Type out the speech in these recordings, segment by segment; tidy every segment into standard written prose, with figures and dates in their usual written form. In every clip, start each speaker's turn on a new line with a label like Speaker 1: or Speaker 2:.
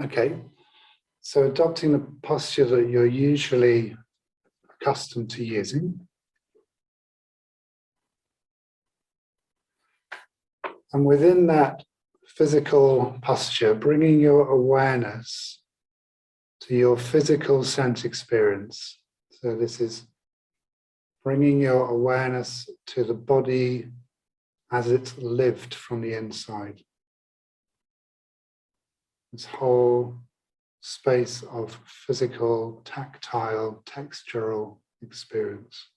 Speaker 1: Okay, so adopting the posture that you're usually accustomed to using. And within that physical posture, bringing your awareness to your physical sense experience. So this is bringing your awareness to the body as it's lived from the inside. This whole space of physical, tactile, textural experience.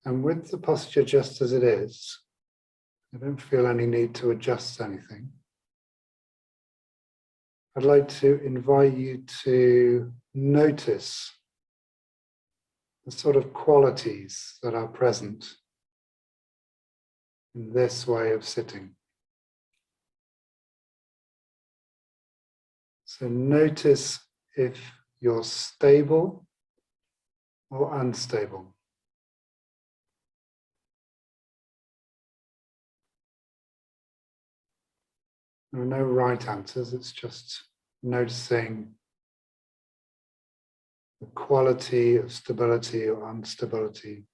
Speaker 1: And with the posture just as it is, I don't feel any need to adjust anything. I'd like to invite you to notice the sort of qualities that are present in this way of sitting. So notice if you're stable or unstable. There are no right answers, it's just noticing the quality of stability or instability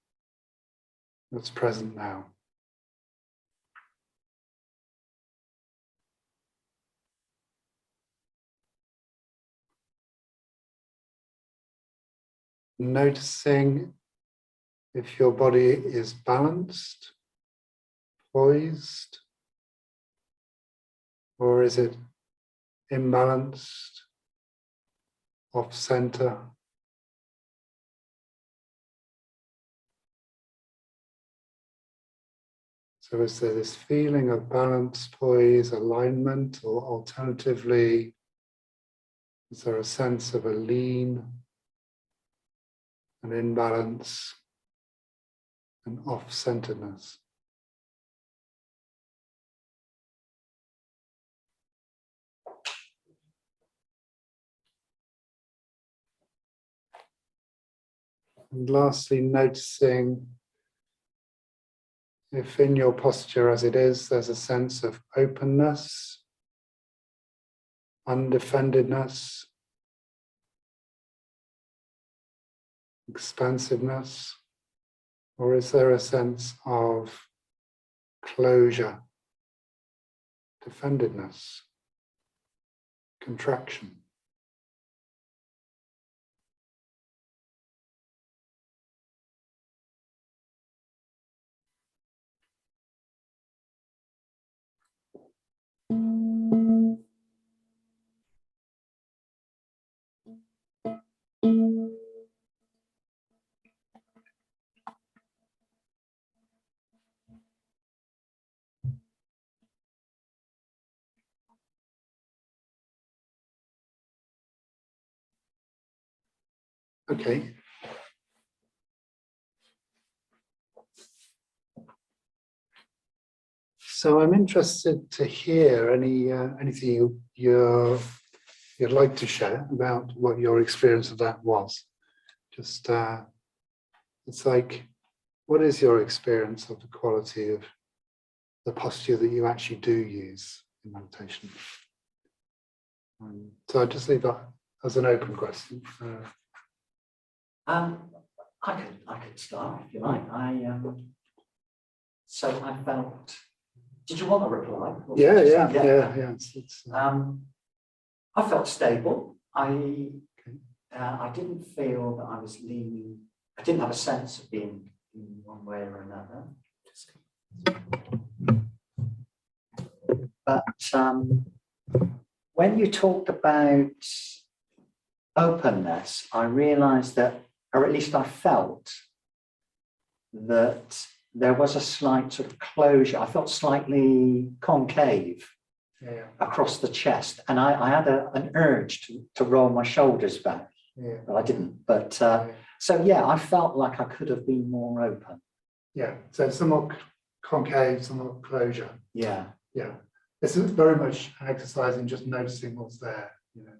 Speaker 1: that's present now. Noticing if your body is balanced, poised, or is it imbalanced, off center? So is there this feeling of balance, poise, alignment, or alternatively, is there a sense of a lean, an imbalance, an off-centeredness? And lastly, noticing if in your posture as it is, there's a sense of openness, undefendedness, expansiveness, or is there a sense of closure, defendedness, contraction? Okay. So I'm interested to hear anything you'd like to share about what your experience of that was. Just it's like, what is your experience of the quality of the posture that you actually do use in meditation? So I just leave that as an open question.
Speaker 2: I could start if you like. So I felt. Did you want a reply?
Speaker 1: Yeah. It's,
Speaker 2: I felt stable. I didn't feel that I was leaning. I didn't have a sense of being in one way or another. But when you talked about openness, I realized that, or at least I felt that there was a slight sort of closure. I felt slightly concave across the chest, and I had an urge to roll my shoulders back, but I didn't. But so yeah, I felt like I could have been more open.
Speaker 1: Yeah, so somewhat concave, somewhat closure.
Speaker 2: Yeah.
Speaker 1: This is very much an exercise in just noticing what's there. you know.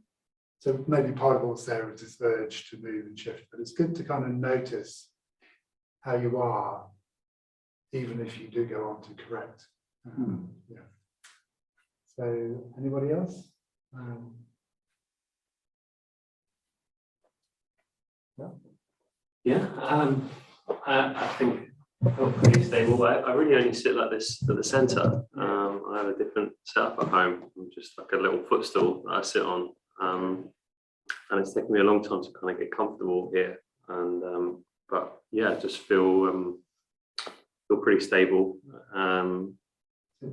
Speaker 1: So maybe part of what's there is this urge to move and shift, but it's good to kind of notice how you are, even if you do go on to correct. Yeah. So anybody else?
Speaker 3: Yeah, I think I feel pretty stable. I really only sit like this at the centre. I have a different setup at home, just like a little footstool that I sit on. And it's taken me a long time to kind of get comfortable here. And but yeah, just feel pretty stable.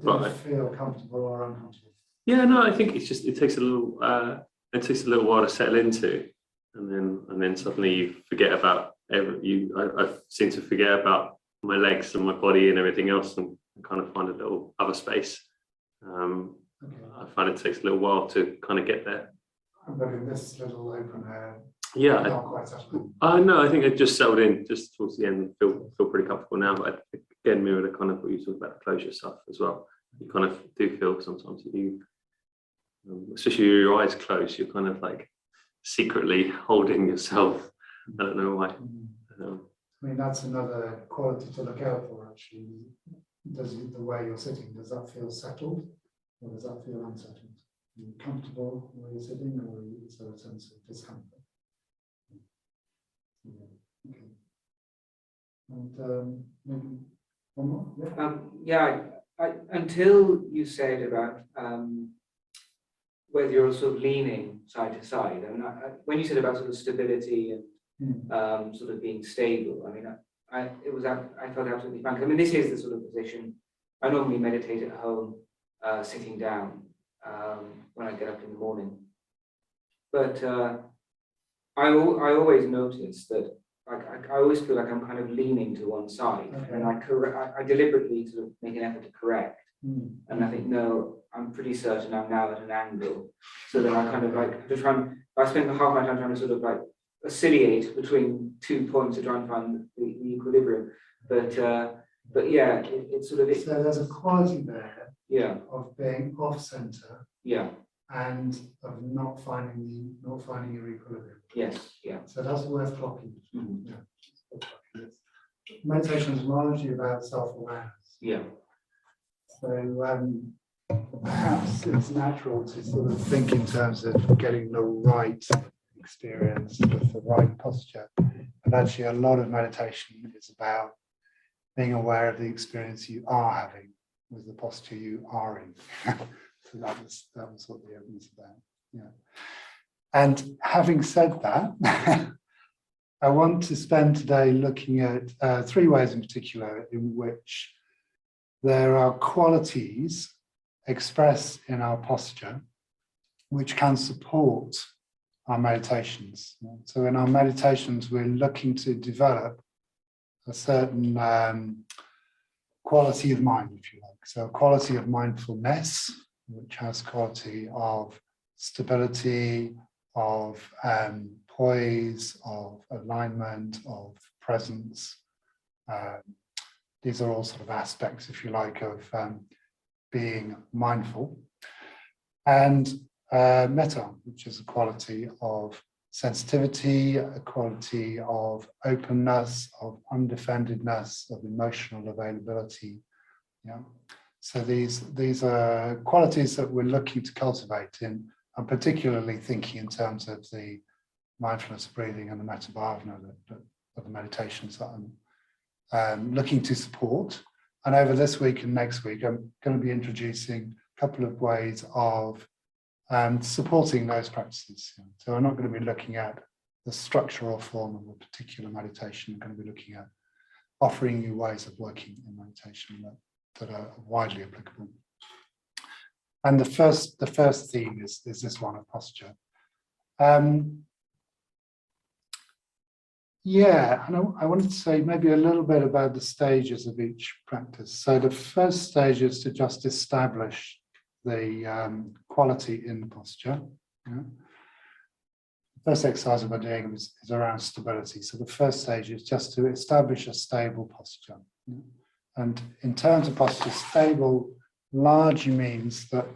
Speaker 1: But it feel comfortable or uncomfortable?
Speaker 3: Yeah, no, I think it's just it takes a little while to settle into, and then suddenly you forget about I seem to forget about my legs and my body and everything else, and kind of find a little other space. I find it takes a little while to kind of get there.
Speaker 1: But in this little open air,
Speaker 3: yeah,
Speaker 1: not quite settled.
Speaker 3: No, I think I just settled in just towards the end. Feel pretty comfortable now, but again, mirror the kind of what you talk about, the closure stuff as well. You kind of do feel sometimes you, especially with your eyes closed, you're kind of like secretly holding yourself. I don't know why.
Speaker 1: I mean, that's another quality to look out for, actually. Does the way you're sitting, does that feel settled, or does that feel unsettled? Are you comfortable where you're sitting, or is there a sense of discomfort? Yeah. Okay. And maybe one more?
Speaker 4: Yeah, I, until you said about whether you're sort of leaning side to side. I mean, when you said about sort of stability and sort of being stable, I mean, I felt absolutely fine. I mean, this is the sort of position I normally meditate at home, sitting down when I get up in the morning. But I always notice that I always feel like I'm kind of leaning to one side, and I deliberately sort of make an effort to correct. And I think, no, I'm pretty certain I'm now at an angle. So then I kind of like I spend half my time trying to sort of like oscillate between 2 points to try and find the equilibrium. But yeah, it's sort of.
Speaker 1: So there's a quality there,
Speaker 4: yeah,
Speaker 1: of being off center,
Speaker 4: yeah,
Speaker 1: and of not finding your equilibrium.
Speaker 4: yes, yeah.
Speaker 1: So that's worth clocking.
Speaker 4: Mm-hmm.
Speaker 1: Yeah. Meditation is largely about self-awareness.
Speaker 4: Yeah.
Speaker 1: So perhaps it's natural to sort of think in terms of getting the right experience with the right posture. But actually a lot of meditation is about being aware of the experience you are having with the posture you are in. So that was what the evidence is about. Yeah. And having said that, I want to spend today looking at 3 ways in particular in which there are qualities expressed in our posture which can support our meditations. So in our meditations, we're looking to develop a certain quality of mind, if you like. So a quality of mindfulness, which has quality of stability, of poise, of alignment, of presence. These are all sort of aspects, if you like, of being mindful. And metta, which is a quality of sensitivity, a quality of openness, of undefendedness, of emotional availability. Yeah. So these are qualities that we're looking to cultivate in. I'm particularly thinking in terms of the mindfulness of breathing and the Metta Bhavana, the meditations that I'm looking to support. And over this week and next week, I'm going to be introducing a couple of ways of supporting those practices. So I'm not going to be looking at the structure or form of a particular meditation. I'm going to be looking at offering you ways of working in meditation that are widely applicable. And the first theme is this one of posture. Yeah, and I wanted to say maybe a little bit about the stages of each practice. So the first stage is to just establish the quality in the posture. Yeah. The first exercise we're doing is around stability. So the first stage is just to establish a stable posture. Yeah. And in terms of posture, stable largely means that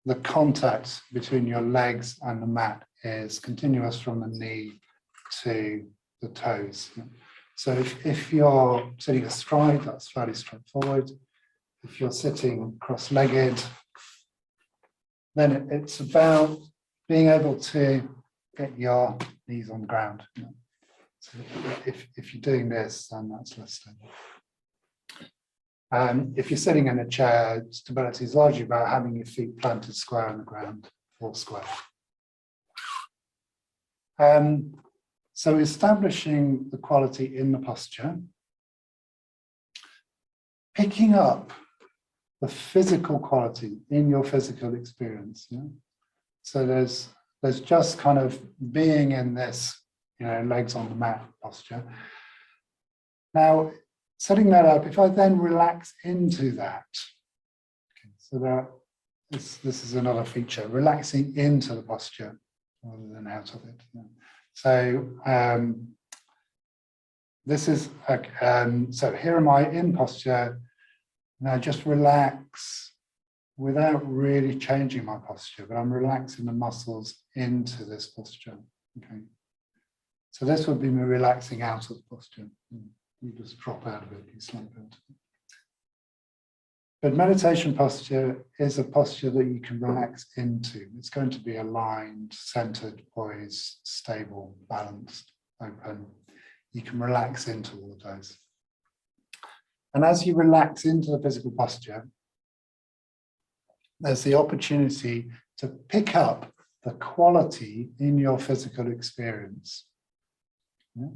Speaker 1: the contact between your legs and the mat is continuous from the knee to the toes. So if you're sitting astride, that's fairly straightforward. If you're sitting cross-legged, then it's about being able to get your knees on the ground. So if you're doing this, then that's less stable. If you're sitting in a chair, stability is largely about having your feet planted square on the ground, or square. So establishing the quality in the posture, picking up the physical quality in your physical experience. Yeah? So there's just kind of being in this, legs on the mat posture. Now, setting that up, if I then relax into that, okay, so that this is another feature, relaxing into the posture rather than out of it. Yeah. So this is, so here am I in posture. Now just relax without really changing my posture, but I'm relaxing the muscles into this posture. Okay. So this would be me relaxing out of the posture. You just drop out of it, you slump out. But meditation posture is a posture that you can relax into. It's going to be aligned, centered, poised, stable, balanced, open. You can relax into all of those. And as you relax into the physical posture, there's the opportunity to pick up the quality in your physical experience. Yeah?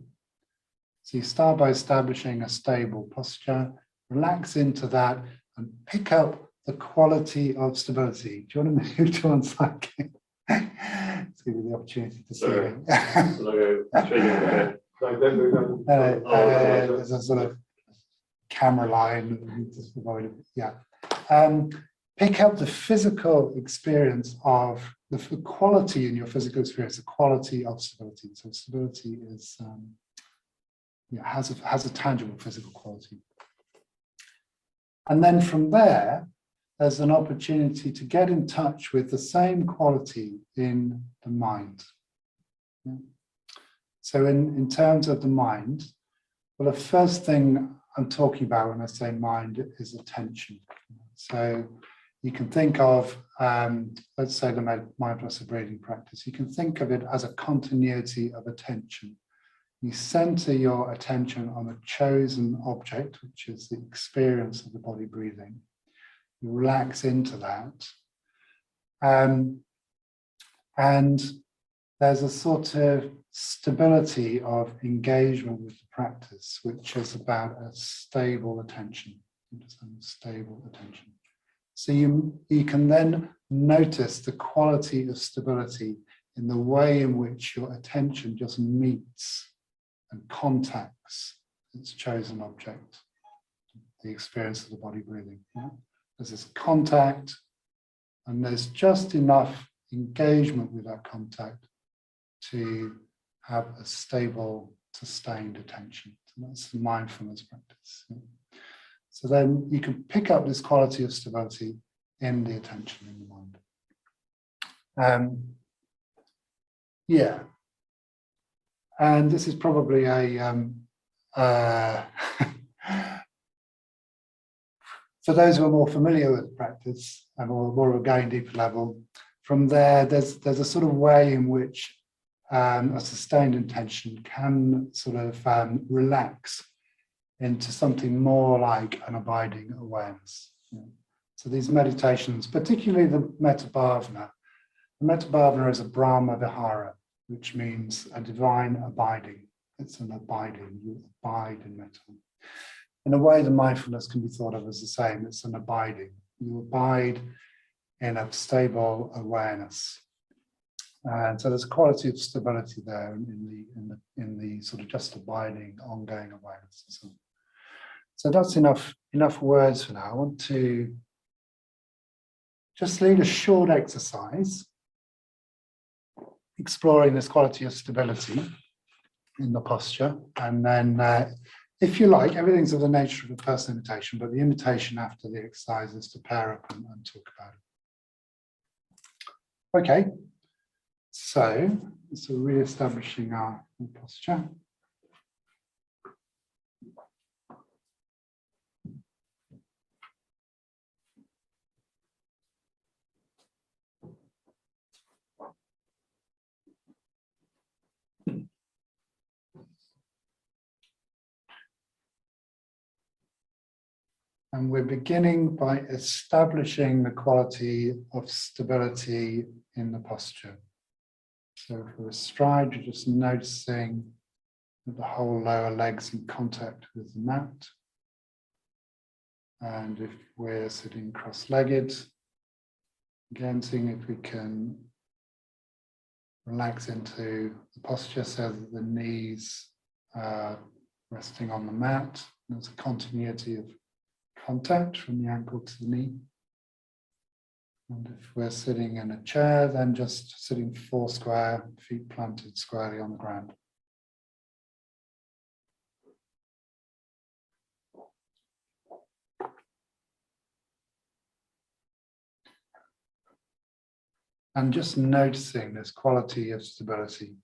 Speaker 1: So you start by establishing a stable posture, relax into that, and pick up the quality of stability. Do you want to move to one side? Let's give you the opportunity to see it. There's a sort of camera line. Just avoid it. Yeah. Pick up the physical experience of the quality in your physical experience, the quality of stability. So stability is has a tangible physical quality. And then from there, there's an opportunity to get in touch with the same quality in the mind. Yeah. So in terms of the mind, well, the first thing I'm talking about when I say mind is attention. So you can think of, let's say the mindfulness of breathing practice, you can think of it as a continuity of attention. You center your attention on a chosen object, which is the experience of the body breathing. You relax into that. And there's a sort of stability of engagement with the practice, which is about a stable attention. Stable attention. So you can then notice the quality of stability in the way in which your attention just meets and contacts its chosen object, the experience of the body breathing. Yeah? There's this contact, and there's just enough engagement with that contact to have a stable, sustained attention. So that's the mindfulness practice. Yeah? So then you can pick up this quality of stability in the attention in the mind. Yeah. And this is probably a, for those who are more familiar with the practice and more of a going deeper level, from there, there's a sort of way in which a sustained intention can sort of relax into something more like an abiding awareness. Yeah. So these meditations, particularly the Metta Bhavana, is a Brahma Vihara, which means a divine abiding. It's an abiding, you abide in metta. In a way, the mindfulness can be thought of as the same. It's an abiding. You abide in a stable awareness. And so there's a quality of stability there in the sort of just abiding, ongoing awareness. So that's enough words for now. I want to just lead a short exercise exploring this quality of stability in the posture. And then, if you like, everything's of the nature of a personal invitation, but the invitation after the exercise is to pair up and talk about Okay, so re-establishing our posture. And we're beginning by establishing the quality of stability in the posture. So if we're astride, you're just noticing that the whole lower leg's in contact with the mat. And if we're sitting cross-legged, again, seeing if we can relax into the posture so that the knees are resting on the mat. There's a continuity of contact from the ankle to the knee. And if we're sitting in a chair, then just sitting four square, feet planted squarely on the ground. And just noticing this quality of stability,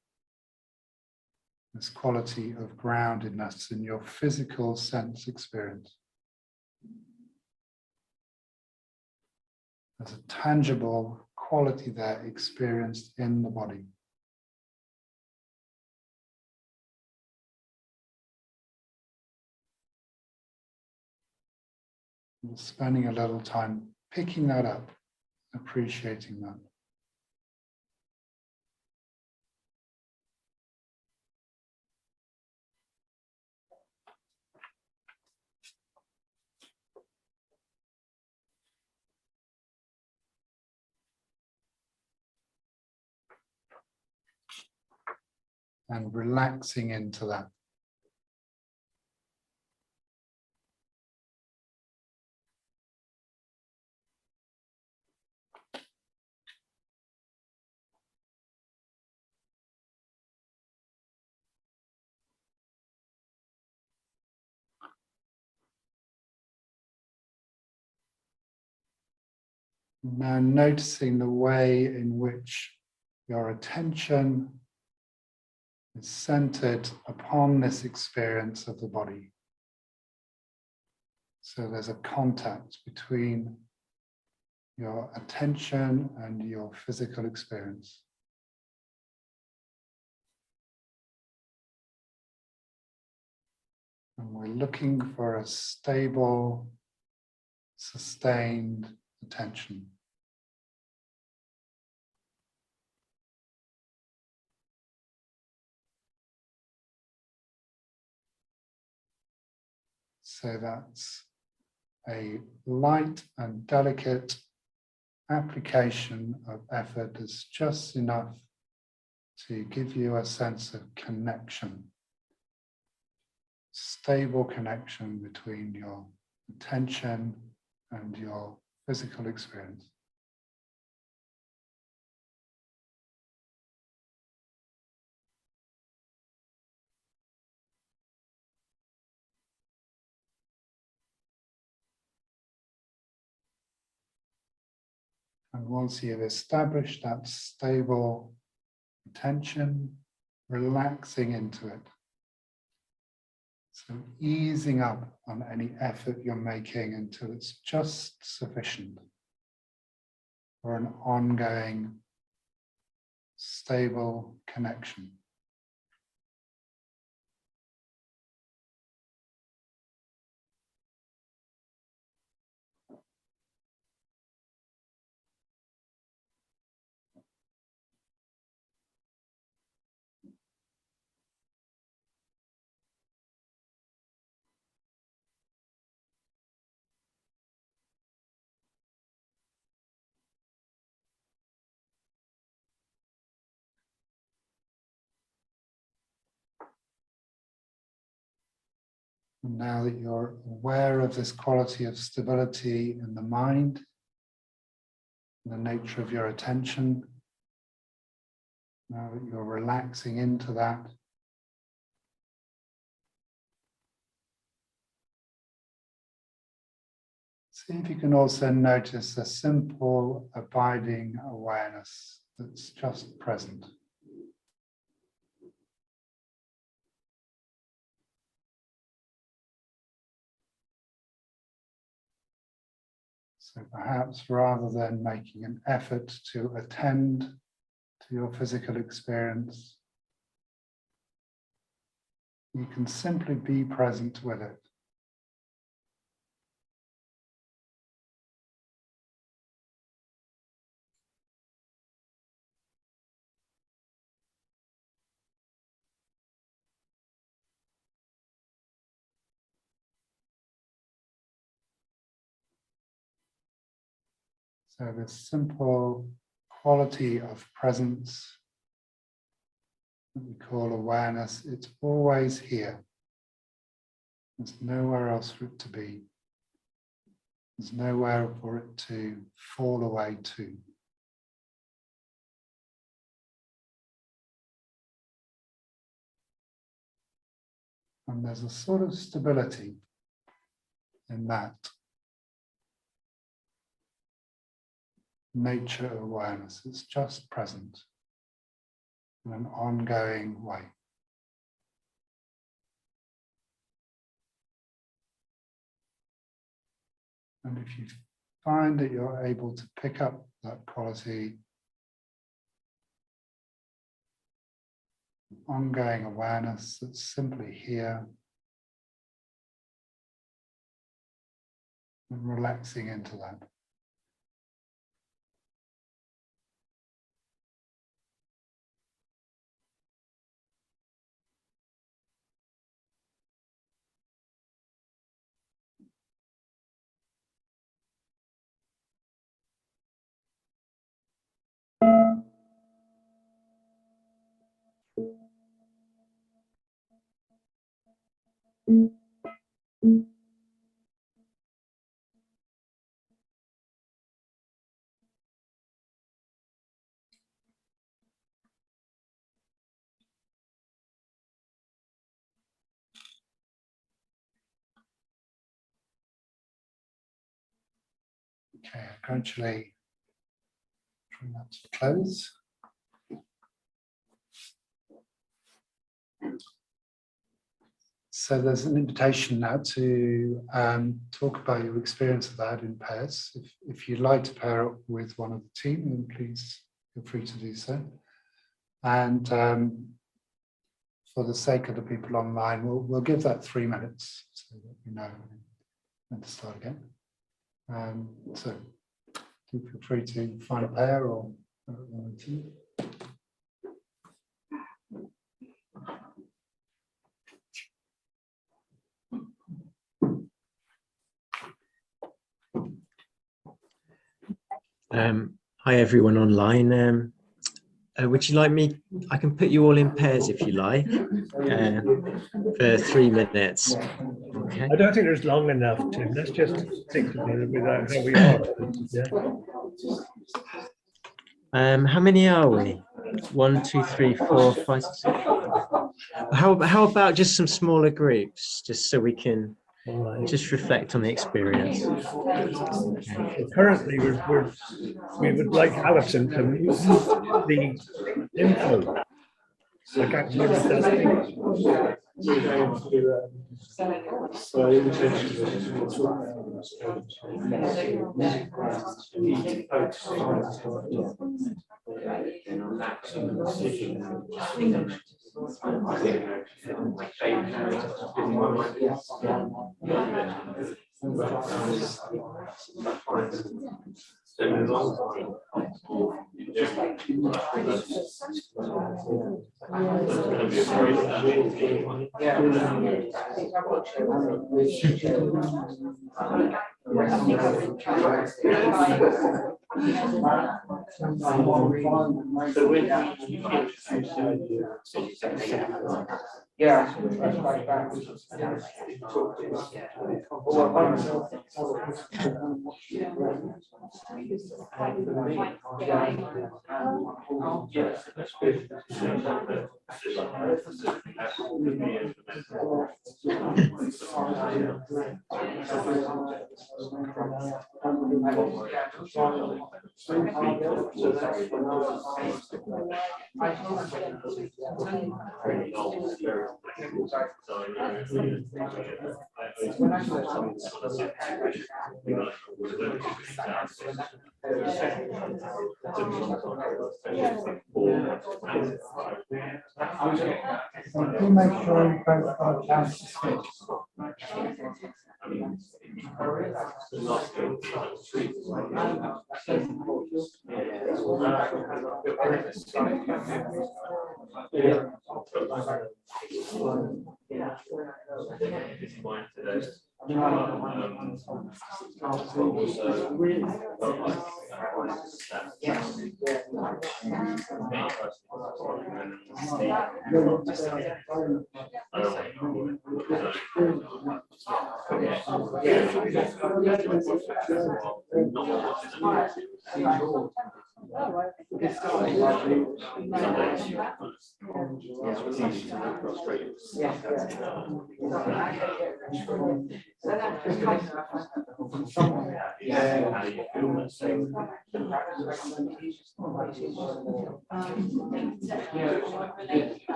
Speaker 1: this quality of groundedness in your physical sense experience. There's a tangible quality there experienced in the body. And spending a little time picking that up, appreciating that. And relaxing into that. Now noticing the way in which your attention is centered upon this experience of the body. So there's a contact between your attention and your physical experience. And we're looking for a stable, sustained attention. So that's a light and delicate application of effort is just enough to give you a sense of connection, stable connection between your attention and your physical experience. And once you've established that stable attention, relaxing into it. So easing up on any effort you're making until it's just sufficient for an ongoing, stable connection. And now that you're aware of this quality of stability in the mind, the nature of your attention, now that you're relaxing into that, see if you can also notice a simple abiding awareness that's just present. So perhaps rather than making an effort to attend to your physical experience, you can simply be present with it. So this simple quality of presence that we call awareness, it's always here. There's nowhere else for it to be. There's nowhere for it to fall away to. And there's a sort of stability in that nature awareness. It's just present in an ongoing way. And if you find that you're able to pick up that quality, ongoing awareness that's simply here, and relaxing into that. Okay, gradually bring that to close. So there's an invitation now to talk about your experience of that in pairs. If you'd like to pair up with one of the team, then please feel free to do so. And for the sake of the people online, we'll give that 3 minutes so that we know when to start again. So do feel free to find a pair or one or two.
Speaker 5: Hi everyone online. Would you like me? I can put you all in pairs if you like for 3 minutes. Okay.
Speaker 6: I don't think there's long enough, Tim. Let's just think about it without how we are. Yeah.
Speaker 5: How many are we? 1, 2, 3, 4, 5, 6. How about just some smaller groups, just so we can just reflect on the experience.
Speaker 6: Okay. Currently, we would like Alison to move the info. I can't remember that.
Speaker 4: Yeah.
Speaker 1: Do make sure you both got a chance to speak.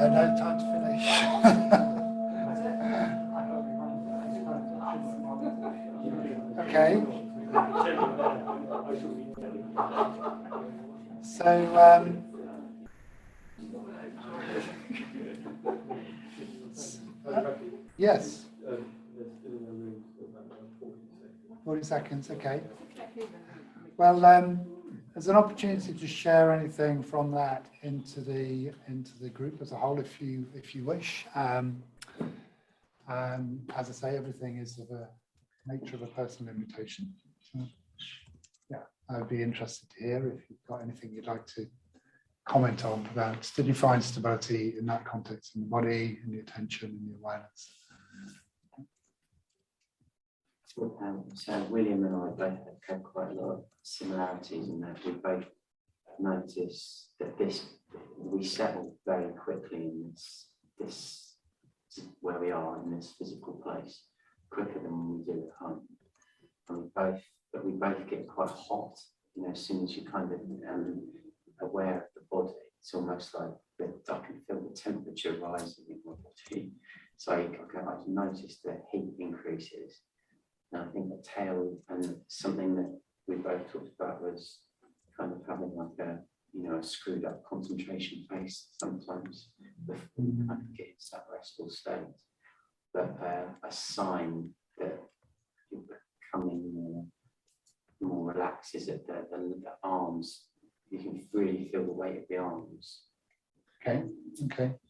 Speaker 1: No time to finish. Okay. So, yes. 40 seconds, okay. Well, there's an opportunity to share anything from that into the group as a whole, if you wish. As I say, everything is of a nature of a personal invitation. So, yeah, I would be interested to hear if you've got anything you'd like to comment on about. Did you find stability in that context, in the body, in the attention, in the awareness?
Speaker 7: So William and I both had quite a lot of similarities in that we both noticed that we settled very quickly in this where we are in this physical place, quicker than we do at home. And we both get quite hot, as soon as you kind of aware of the body. It's almost like I can feel the temperature rising in my body. So I noticed the heat increases. And I think the tail and something that we both talked about was kind of having like a screwed up concentration face sometimes before you kind of get into that restful state. But a sign that you're becoming more relaxed is that the arms, you can really feel the weight of the arms.
Speaker 1: Okay,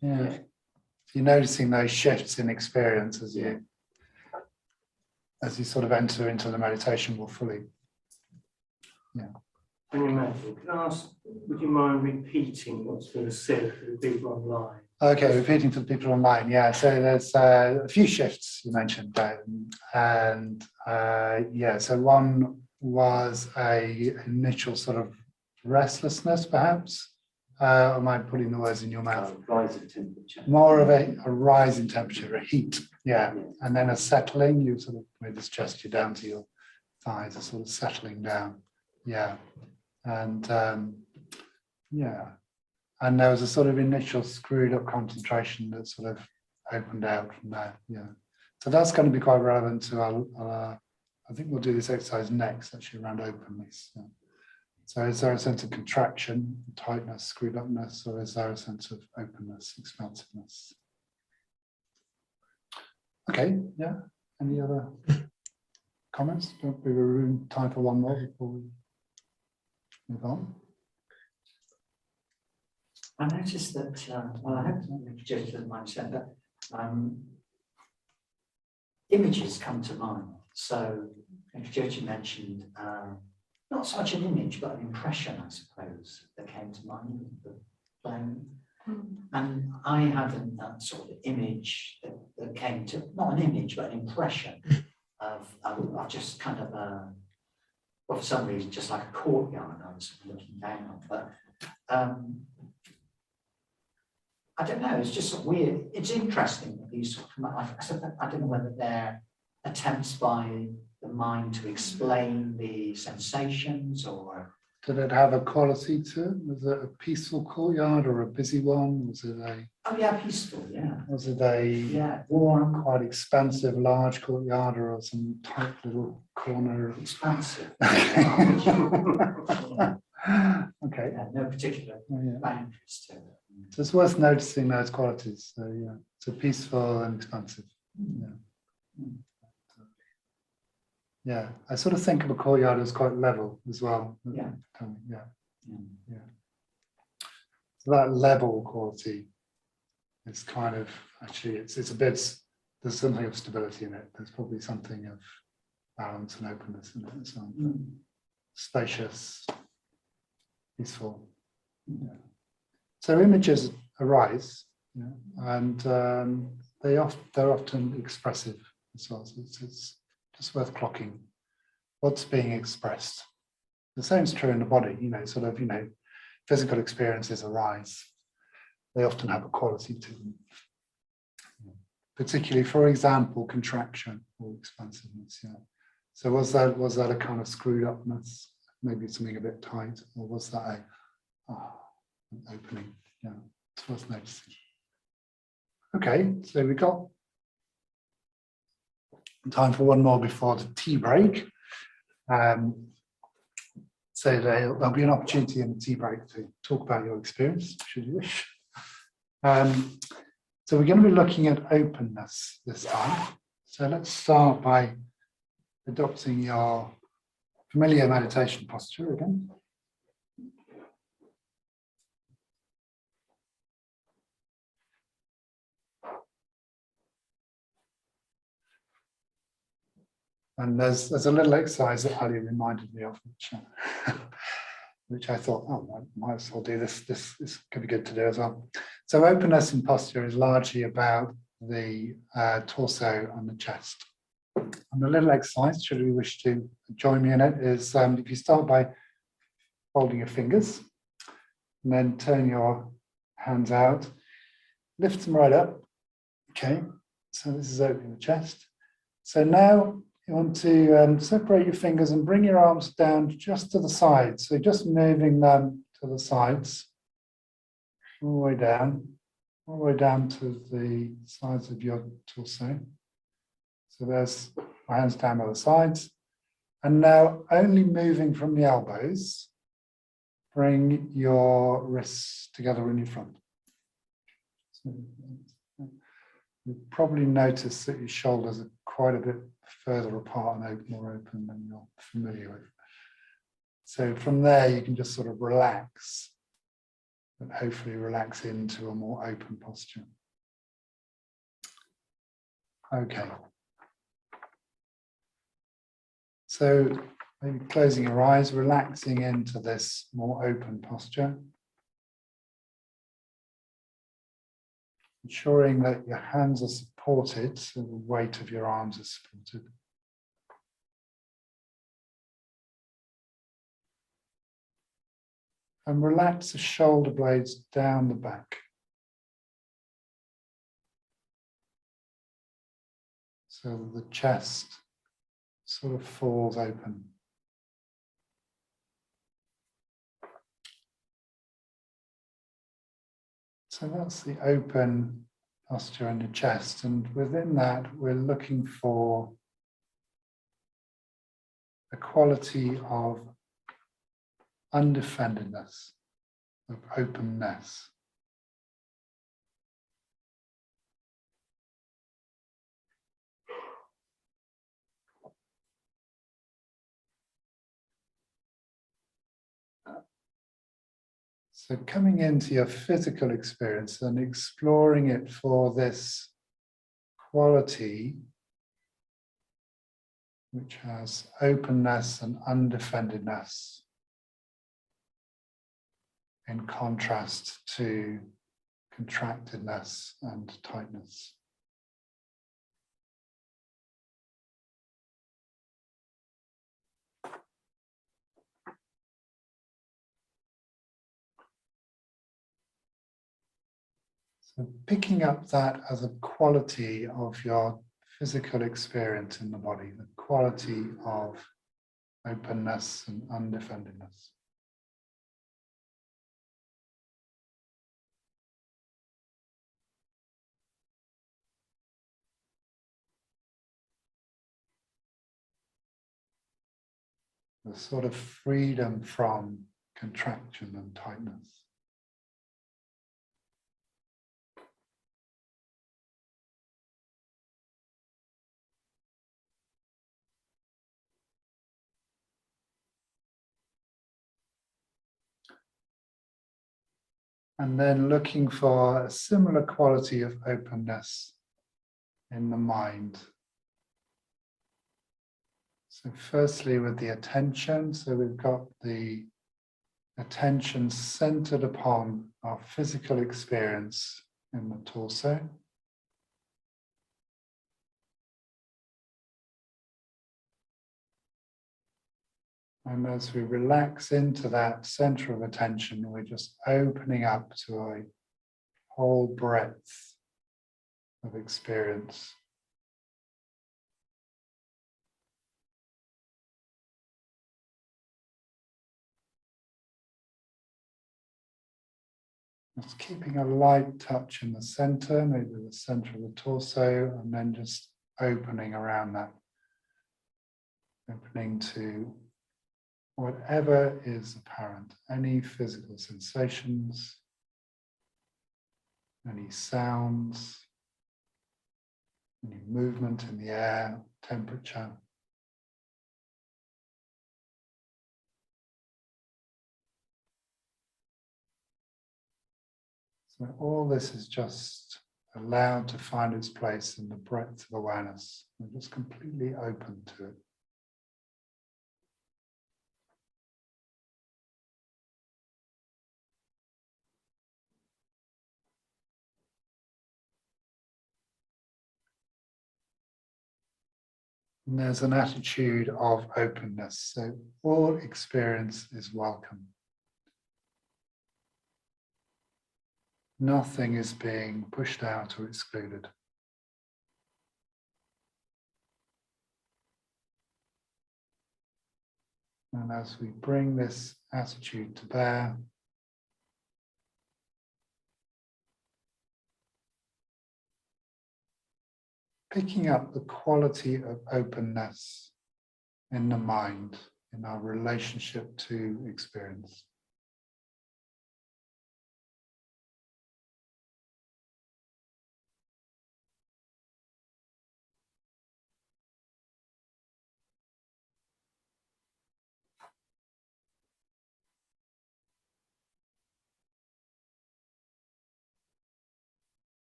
Speaker 1: yeah. So you're noticing those shifts in experience as you sort of enter into the meditation more fully. Yeah.
Speaker 6: Can I ask, would you mind repeating what's been said for the people online?
Speaker 1: Okay, repeating for the people online. Yeah, so there's a few shifts you mentioned, and so one was a initial sort of restlessness, perhaps. Am I putting the words in your mouth?
Speaker 7: Rising temperature.
Speaker 1: More of a rise in temperature, a heat, and then a settling. You sort of made this gesture down to your thighs, are sort of settling down, and and there was a sort of initial screwed up concentration that sort of opened out from there, So that's going to be quite relevant to our I think we'll do this exercise next, actually, around openness. So is there a sense of contraction, tightness, screwed upness, or is there a sense of openness, expansiveness? Okay, yeah. Any other comments? Don't we have time for one more before we move on?
Speaker 2: I noticed that, well, I hope Judith doesn't mind saying that, images come to mind. So, Judith mentioned, not so much an image, but an impression, I suppose, that came to mind of the flame. And I had that sort of image that came to, not an image, but an impression of just kind of well, for some reason, just like a courtyard I was looking down on. But I don't know, it's just weird. It's interesting that these sort of come out. I don't know whether they're attempts by the mind to explain the sensations, or
Speaker 1: did it have a quality to it? Was it a peaceful courtyard or a busy one? Was it a
Speaker 2: peaceful, yeah.
Speaker 1: Was it a
Speaker 2: Warm,
Speaker 1: quite expansive, large courtyard, or some tight little corner?
Speaker 2: expansive.
Speaker 1: Okay.
Speaker 2: Yeah, no particular boundaries to it.
Speaker 1: So it's worth noticing those qualities. So yeah, so peaceful and expansive. Yeah. Yeah, I sort of think of a courtyard as quite level as well.
Speaker 2: Yeah.
Speaker 1: Yeah. So that level quality is kind of actually it's a bit. There's something of stability in it. There's probably something of balance and openness in it. So spacious, peaceful. Yeah. So images arise, and they're often expressive as well. So it's just worth clocking what's being expressed. The same is true in the body, physical experiences arise. They often have a quality to them. Particularly, for example, contraction or expansiveness. Yeah. So was that a kind of screwed upness? Maybe something a bit tight, or was that an opening? Yeah, it's worth noticing. Okay, so we got time for one more before the tea break. So there'll be an opportunity in the tea break to talk about your experience, should you wish. So we're going to be looking at openness this time. So let's start by adopting your familiar meditation posture again. And there's a little exercise that Ali reminded me of, which I thought, I might as well do this. This could be good to do as well. So openness in posture is largely about the torso and the chest. And the little exercise, should we wish to join me in it, is if you start by folding your fingers and then turn your hands out, lift them right up. Okay, so this is opening the chest. So now you want to separate your fingers and bring your arms down just to the sides. So just moving them to the sides, all the way down to the sides of your torso. So there's my hands down by the sides. And now only moving from the elbows, bring your wrists together in your front. So you'll probably notice that your shoulders are quite a bit further apart and more open than you're familiar with. So from there, you can just sort of relax, and hopefully relax into a more open posture. Okay. So maybe closing your eyes, relaxing into this more open posture. Ensuring that your hands are supported, so the weight of your arms is supported. And relax the shoulder blades down the back. So that the chest sort of falls open. So that's the open posture in the chest, and within that we're looking for a quality of undefendedness, of openness. So coming into your physical experience and exploring it for this quality which has openness and undefendedness in contrast to contractedness and tightness. So picking up that as a quality of your physical experience in the body, the quality of openness and undefendedness. The sort of freedom from contraction and tightness. And then looking for a similar quality of openness in the mind. So firstly with the attention, so we've got the attention centered upon our physical experience in the torso. And as we relax into that center of attention, we're just opening up to a whole breadth of experience. Just keeping a light touch in the center, maybe the center of the torso, and then just opening around that. Opening to whatever is apparent, any physical sensations, any sounds, any movement in the air, temperature. So all this is just allowed to find its place in the breadth of awareness. We're just completely open to it. And there's an attitude of openness. So all experience is welcome. Nothing is being pushed out or excluded. And as we bring this attitude to bear, picking up the quality of openness in the mind, in our relationship to experience.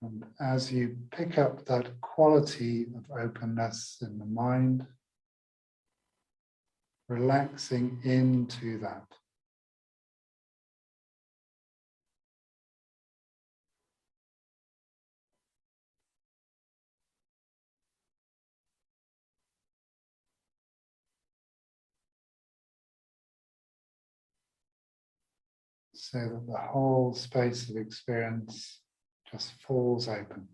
Speaker 1: And as you pick up that quality of openness in the mind, relaxing into that. So that the whole space of experience just falls open.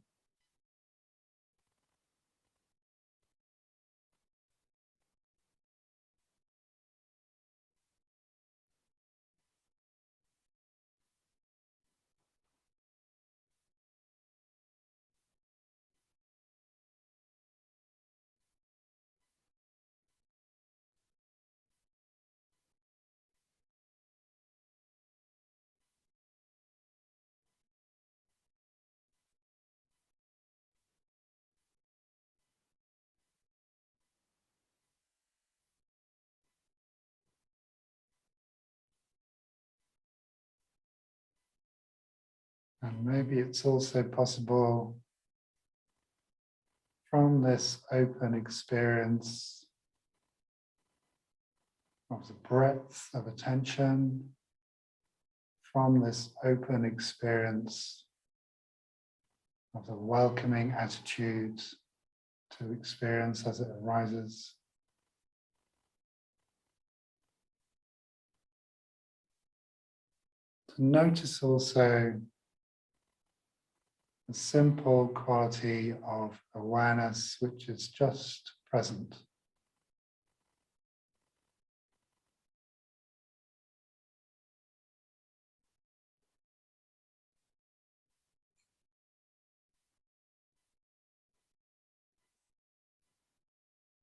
Speaker 1: And maybe it's also possible from this open experience of the breadth of attention from this open experience of the welcoming attitude to experience as it arises. To notice also the simple quality of awareness which is just present.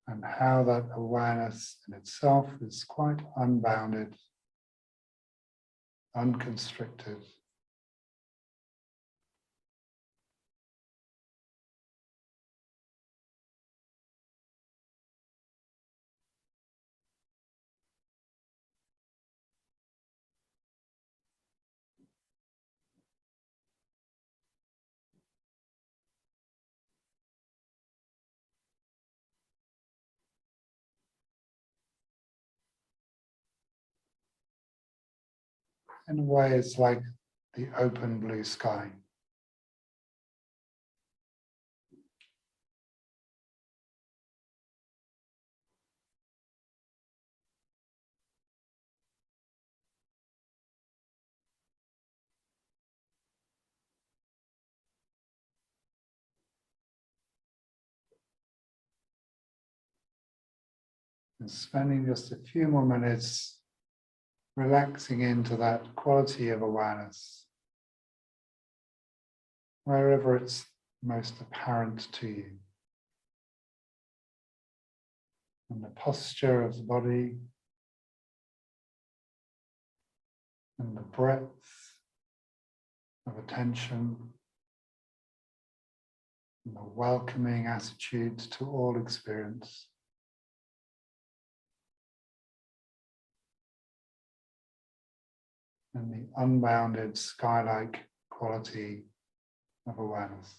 Speaker 1: And how that awareness in itself is quite unbounded, unconstricted. In a way, it's like the open blue sky. And spending just a few more minutes relaxing into that quality of awareness, wherever it's most apparent to you. And the posture of the body, and the breadth of attention, and the welcoming attitude to all experience. And the unbounded sky-like quality of awareness.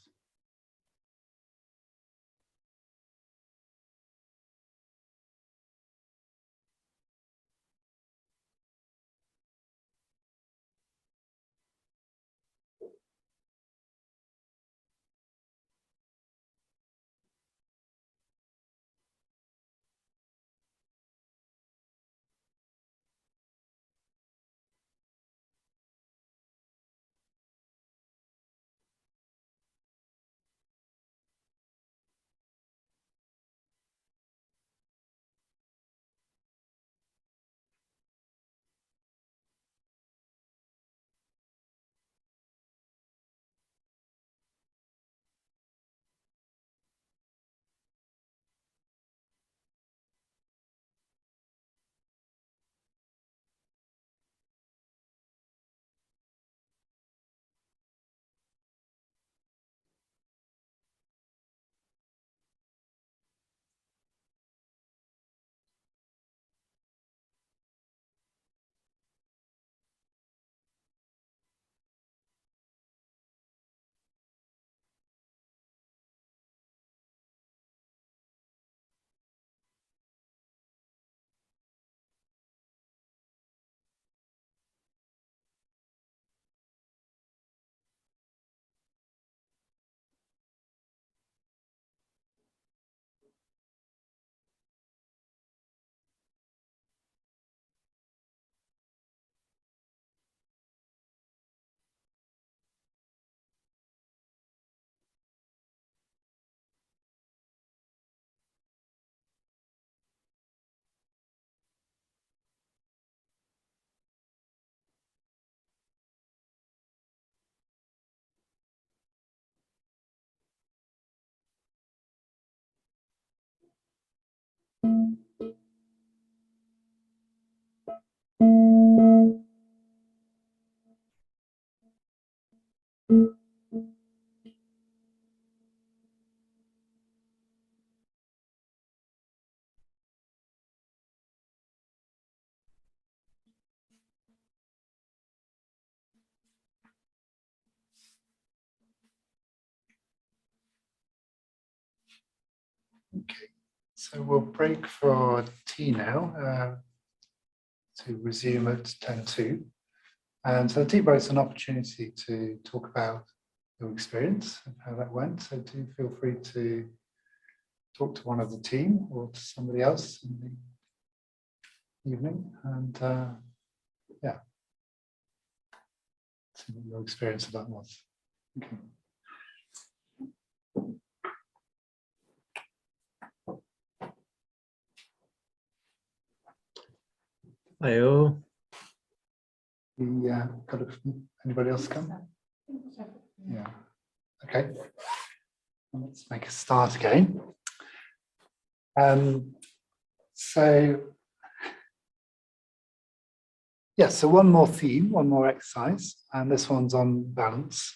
Speaker 1: Okay, so we'll break for tea now. to resume at 10:02. And so the deep breath's an opportunity to talk about your experience and how that went. So do feel free to talk to one of the team or to somebody else in the evening, and yeah, see what your experience of that was. Okay.
Speaker 5: Hi all.
Speaker 1: Anybody else come? Yeah. Okay. Let's make a start again. So one more theme, one more exercise, and this one's on balance.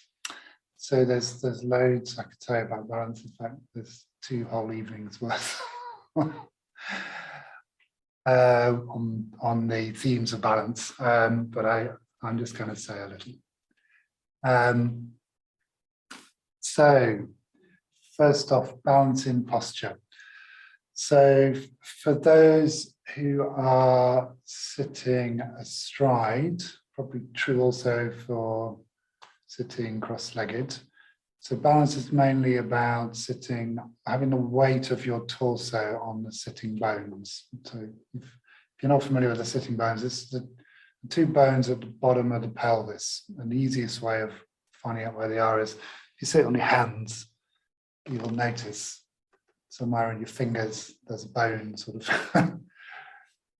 Speaker 1: So there's loads I could say about balance. In fact, there's 2 whole evenings worth on the themes of balance, but I'm just going to say a little. So first off, balance in posture. So for those who are sitting astride, probably true also for sitting cross-legged. So balance is mainly about sitting, having the weight of your torso on the sitting bones. So if you're not familiar with the sitting bones, it's the 2 bones at the bottom of the pelvis. And the easiest way of finding out where they are is if you sit on your hands, you'll notice somewhere in your fingers, there's a bone sort of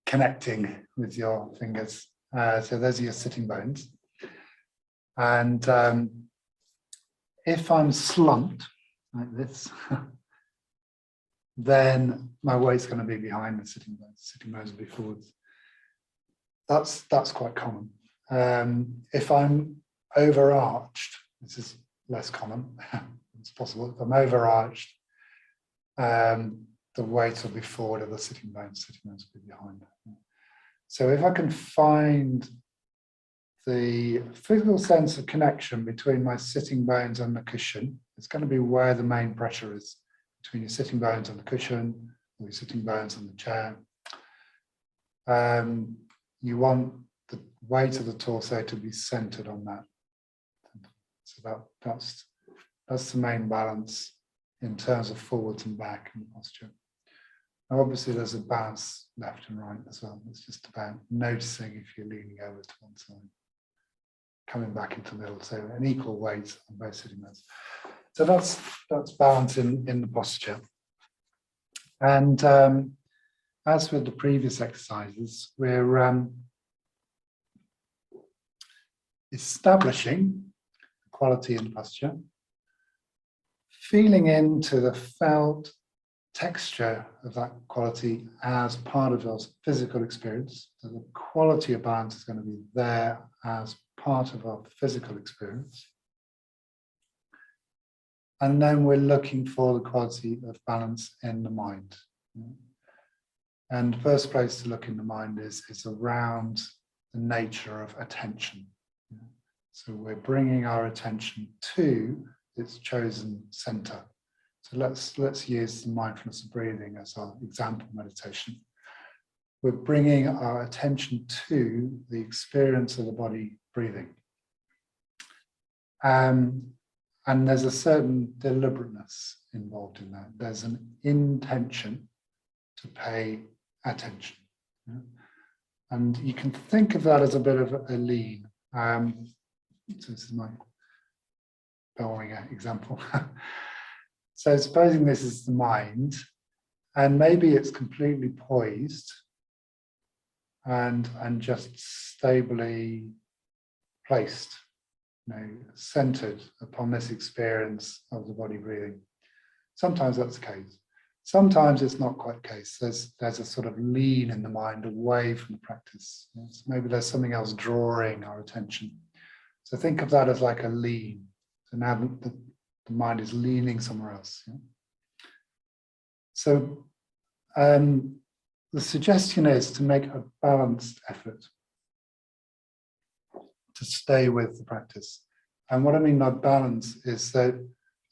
Speaker 1: connecting with your fingers. So those are your sitting bones. And if I'm slumped like this, then my weight's going to be behind the sitting bones. Sitting bones will be forwards. That's quite common. If I'm overarched, this is less common. It's possible. If I'm overarched, the weight will be forward of the sitting bones will be behind. So if I can find the physical sense of connection between my sitting bones and the cushion, it's going to be where the main pressure is, between your sitting bones and the cushion, or your sitting bones and the chair. You want the weight of the torso to be centered on that. So that's the main balance in terms of forwards and back in the posture. Now obviously there's a balance left and right as well. It's just about noticing if you're leaning over to one side, coming back into the middle, so an equal weight on both sitting bones. So that's balance in the posture. And as with the previous exercises, we're establishing quality in posture, feeling into the felt texture of that quality as part of your physical experience. So the quality of balance is going to be there as part of our physical experience. And then we're looking for the quality of balance in the mind. And the first place to look in the mind is around the nature of attention. So we're bringing our attention to its chosen center. So let's use the mindfulness of breathing as our example meditation. We're bringing our attention to the experience of the body breathing. And there's a certain deliberateness involved in that. There's an intention to pay attention. And you can think of that as a bit of a lean. So this is my boring example. So supposing this is the mind, and maybe it's completely poised and just stably placed, centered upon this experience of the body breathing. Sometimes that's the case. Sometimes it's not quite the case. There's a sort of lean in the mind away from the practice. So maybe there's something else drawing our attention. So think of that as like a lean. So now the mind is leaning somewhere else. So the suggestion is to make a balanced effort to stay with the practice. And what I mean by balance is that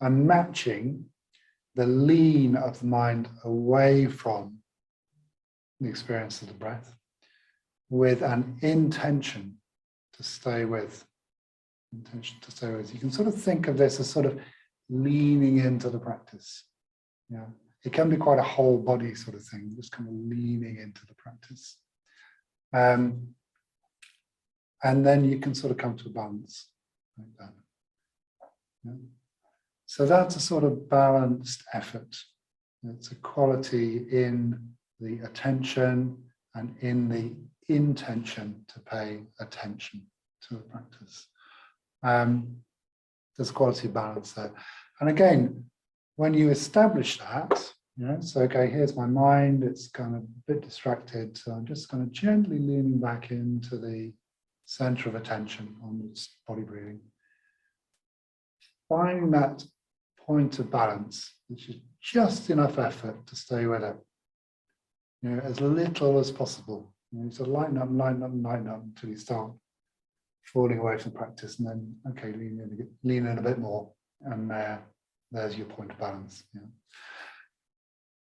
Speaker 1: I'm matching the lean of the mind away from the experience of the breath with an intention to stay with. Intention to stay with. You can sort of think of this as sort of leaning into the practice. Yeah, it can be quite a whole body sort of thing, just kind of leaning into the practice. And then you can sort of come to a balance like that. Yeah. So that's a sort of balanced effort. It's a quality in the attention and in the intention to pay attention to the practice. There's quality of balance there. And again, when you establish that, so okay, here's my mind, it's kind of a bit distracted, so I'm just kind of gently leaning back into the center of attention on this body breathing. Finding that point of balance, which is just enough effort to stay with it, as little as possible. So lighten up, lighten up, lighten up until you start falling away from practice, and then okay, lean in a bit more, and there's your point of balance. Yeah.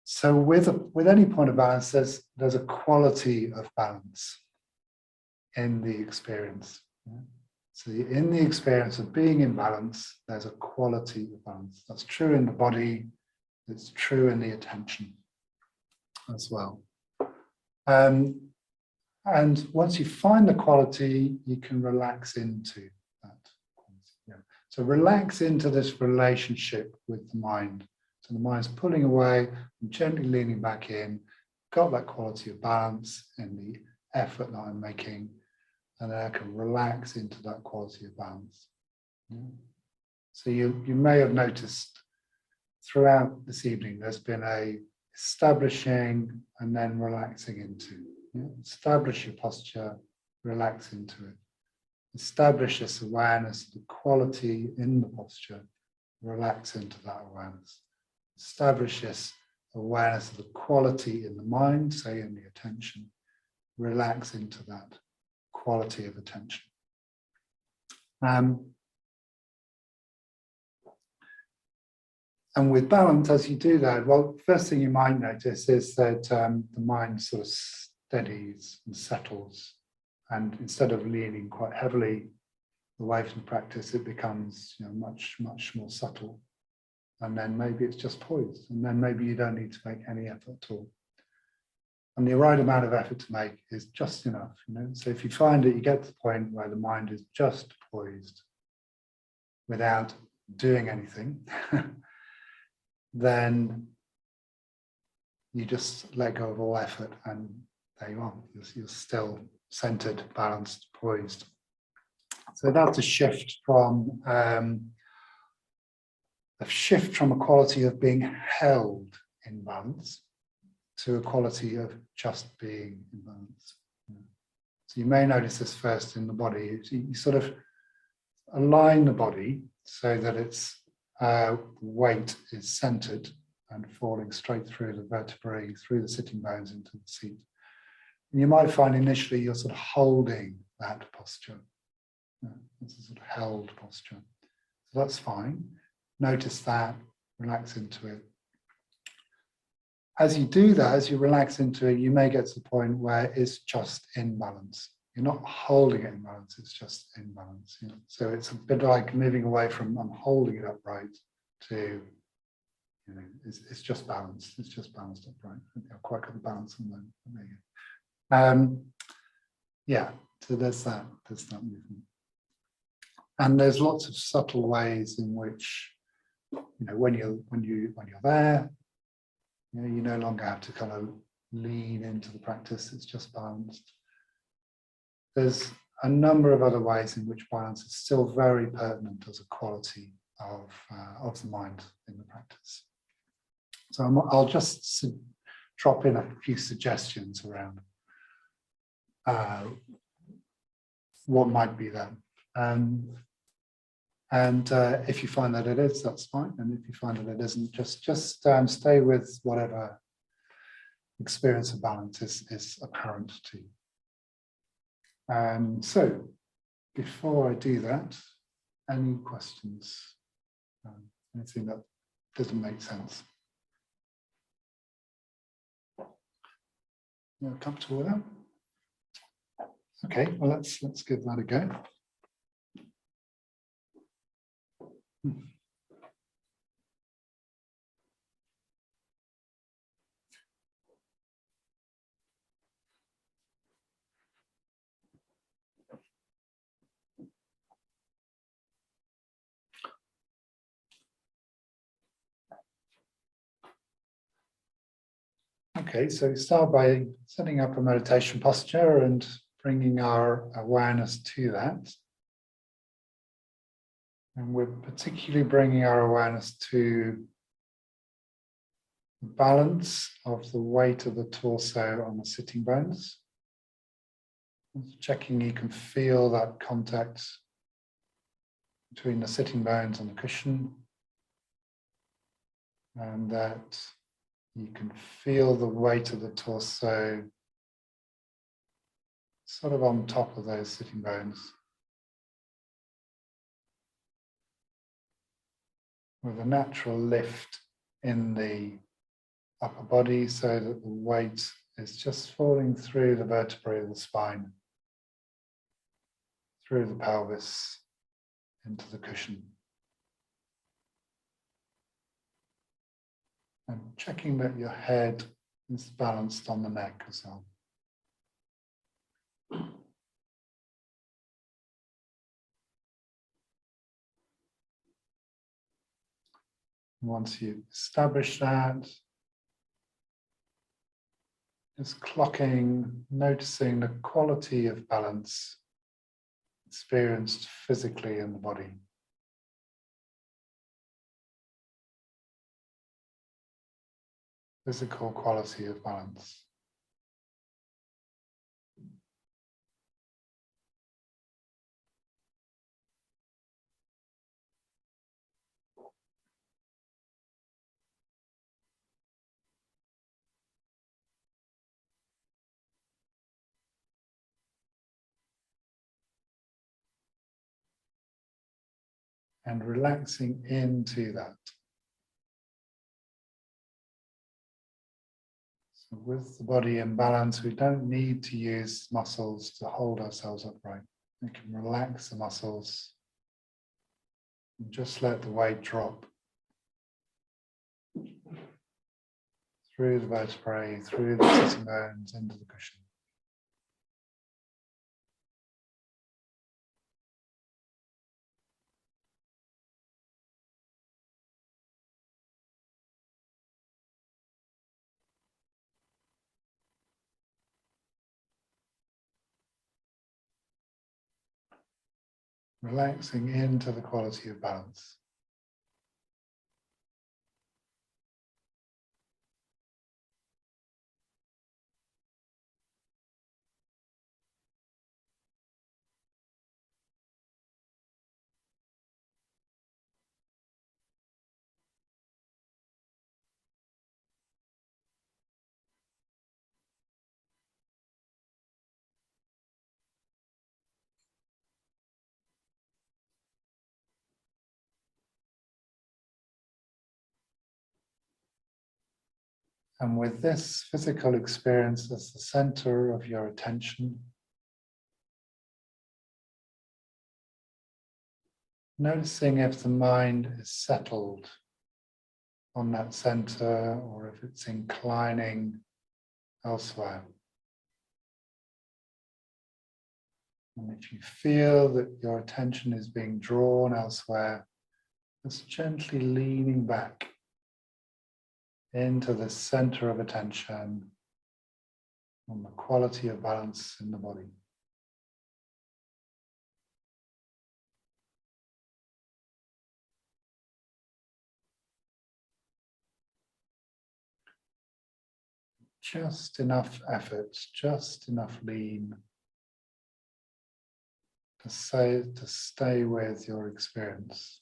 Speaker 1: So with any point of balance, there's a quality of balance in the experience. Yeah. So in the experience of being in balance, there's a quality of balance. That's true in the body, it's true in the attention as well. And once you find the quality, you can relax into that. Yeah. So relax into this relationship with the mind. So the mind's pulling away and gently leaning back in, got that quality of balance in the effort that I'm making, and then I can relax into that quality of balance. Yeah. So you may have noticed throughout this evening, there's been a establishing and then relaxing into. Yeah. Establish your posture, relax into it. Establish this awareness of the quality in the posture, relax into that awareness. Establish this awareness of the quality in the mind, say in the attention, relax into that quality of attention. And with balance, as you do that, well, first thing you might notice is that the mind sort of steadies and settles, and instead of leaning quite heavily away from practice, it becomes much more subtle, and then maybe it's just poised, and then maybe you don't need to make any effort at all, and the right amount of effort to make is just enough. So if you find that you get to the point where the mind is just poised without doing anything, then you just let go of all effort, and there you are. You're still centered, balanced, poised. So that's a shift from a quality of being held in balance to a quality of just being in balance. So you may notice this first in the body. You sort of align the body so that its weight is centered and falling straight through the vertebrae, through the sitting bones into the seat. And you might find initially you're sort of holding that posture. It's a sort of held posture. So that's fine. Notice that, relax into it. As you do that, as you relax into it, you may get to the point where it's just in balance. You're not holding it in balance, it's just in balance. So it's a bit like moving away from I'm holding it upright to, it's just balanced. It's just balanced upright. I think I've quite got the balance on that. There you go. Yeah, so there's that movement. And there's lots of subtle ways in which, when you're there, you no longer have to kind of lean into the practice. It's just balanced. There's a number of other ways in which balance is still very pertinent as a quality of the mind in the practice. So I'll just drop in a few suggestions around what might be there. And if you find that it is, that's fine. And if you find that it isn't, just stay with whatever experience of balance is apparent to you. So before I do that, any questions? Anything that doesn't make sense? You're comfortable with that? Okay, well let's give that a go. Okay, so we start by setting up a meditation posture and bringing our awareness to that. And we're particularly bringing our awareness to the balance of the weight of the torso on the sitting bones. Checking you can feel that contact between the sitting bones and the cushion, and that you can feel the weight of the torso sort of on top of those sitting bones, with a natural lift in the upper body so that the weight is just falling through the vertebrae of the spine, through the pelvis, into the cushion. And checking that your head is balanced on the neck as well. Once you've established that, just clocking, noticing the quality of balance experienced physically in the body. Physical quality of balance. And relaxing into that. So with the body in balance, we don't need to use muscles to hold ourselves upright. We can relax the muscles and just let the weight drop through the vertebrae, through the sitting bones, into the cushion. Relaxing into the quality of balance. And with this physical experience as the center of your attention, noticing if the mind is settled on that center or if it's inclining elsewhere. And if you feel that your attention is being drawn elsewhere, just gently leaning back into the center of attention on the quality of balance in the body. Just enough effort, just enough lean to stay with your experience.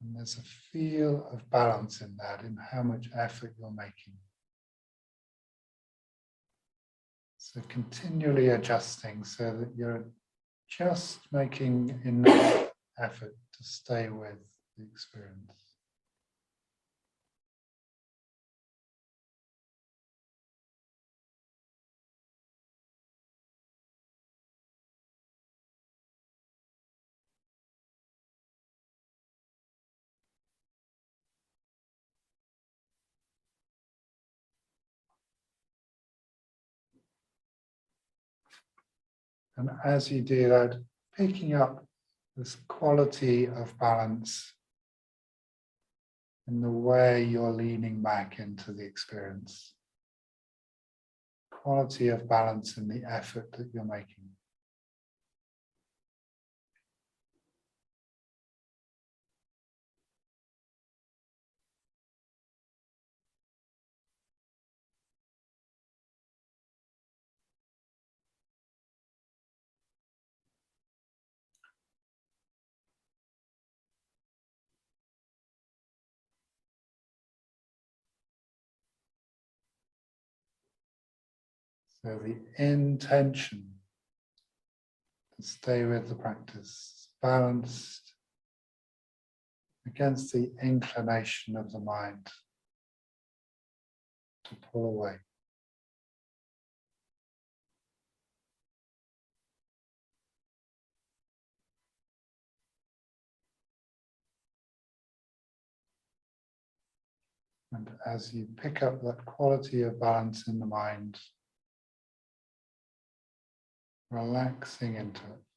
Speaker 1: And there's a feel of balance in that, in how much effort you're making. So continually adjusting so that you're just making enough effort to stay with the experience. And as you do that, picking up this quality of balance in the way you're leaning back into the experience. Quality of balance in the effort that you're making. So the intention to stay with the practice, balanced against the inclination of the mind to pull away. And as you pick up that quality of balance in the mind, relaxing into it.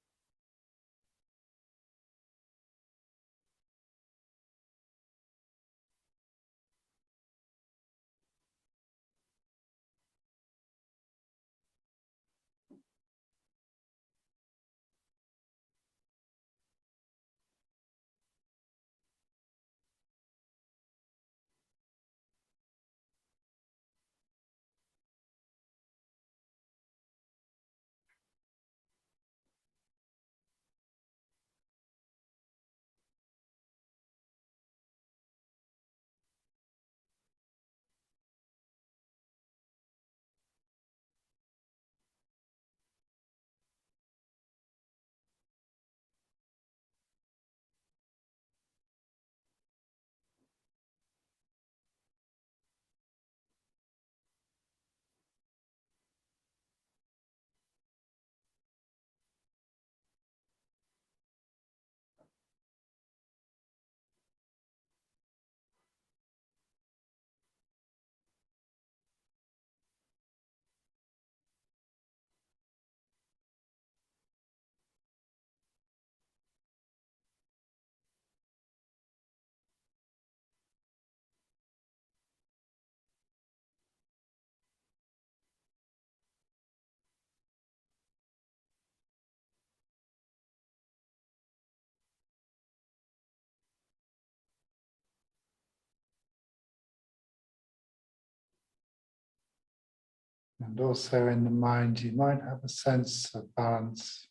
Speaker 1: And also in the mind, you might have a sense of balance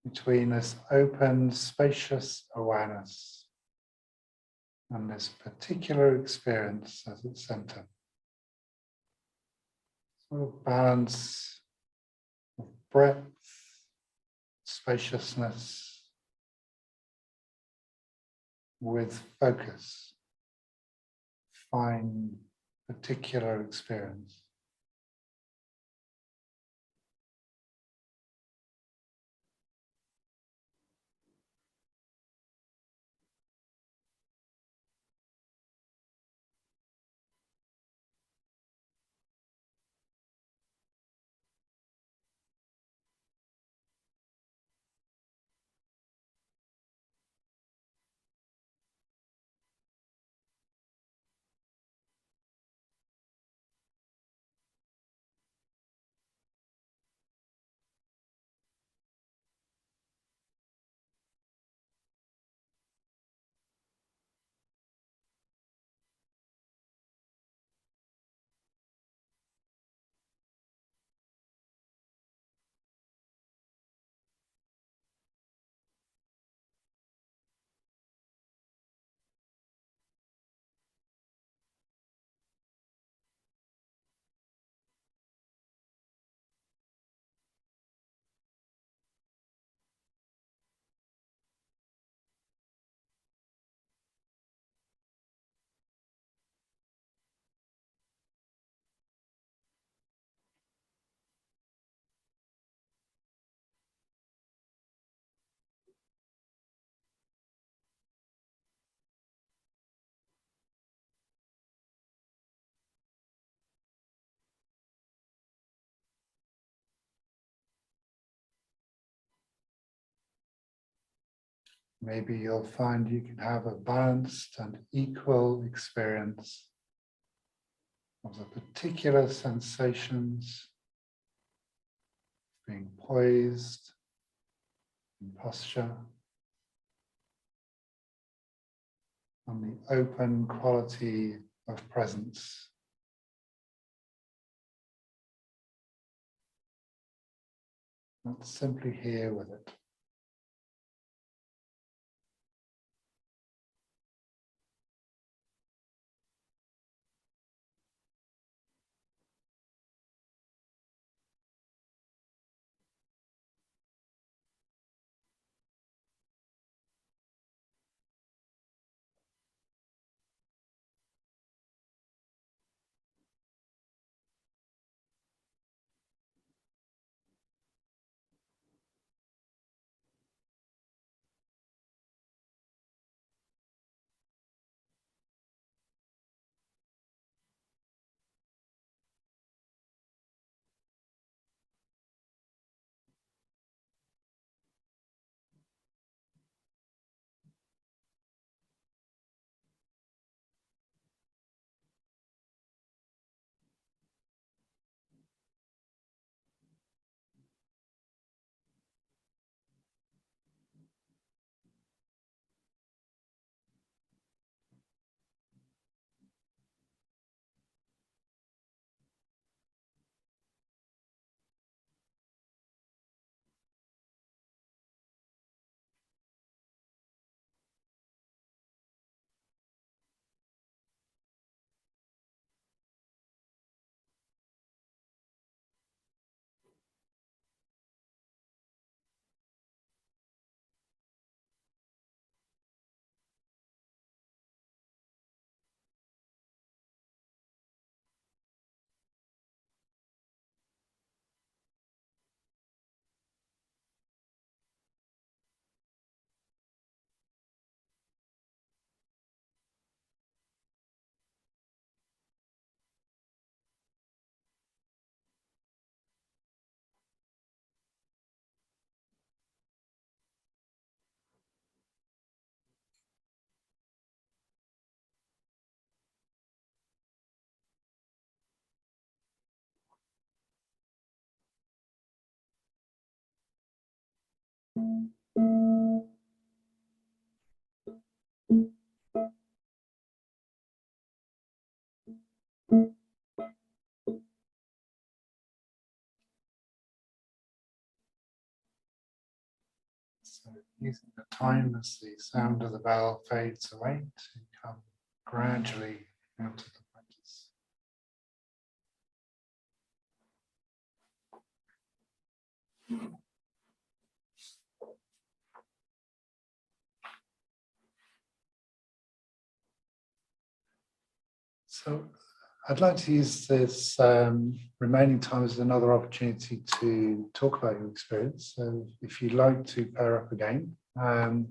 Speaker 1: between this open, spacious awareness and this particular experience as its center. Sort of balance of breadth, spaciousness with focus, fine, particular experience. Maybe you'll find you can have a balanced and equal experience of the particular sensations, being poised in posture, and the open quality of presence. Not simply here with it. So using the time as the sound of the bell fades away to come gradually out of the practice. So I'd like to use this remaining time as another opportunity to talk about your experience. So if you'd like to pair up again, then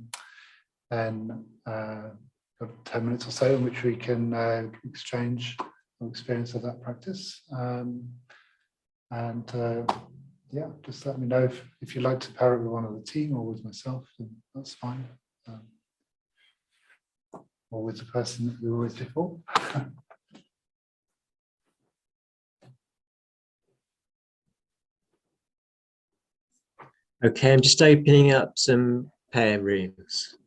Speaker 1: got 10 minutes or so in which we can exchange our experience of that practice. Yeah, just let me know if you'd like to pair up with one of the team or with myself, then that's fine. Or with the person that we were with before.
Speaker 5: Okay, I'm just opening up some pair rooms.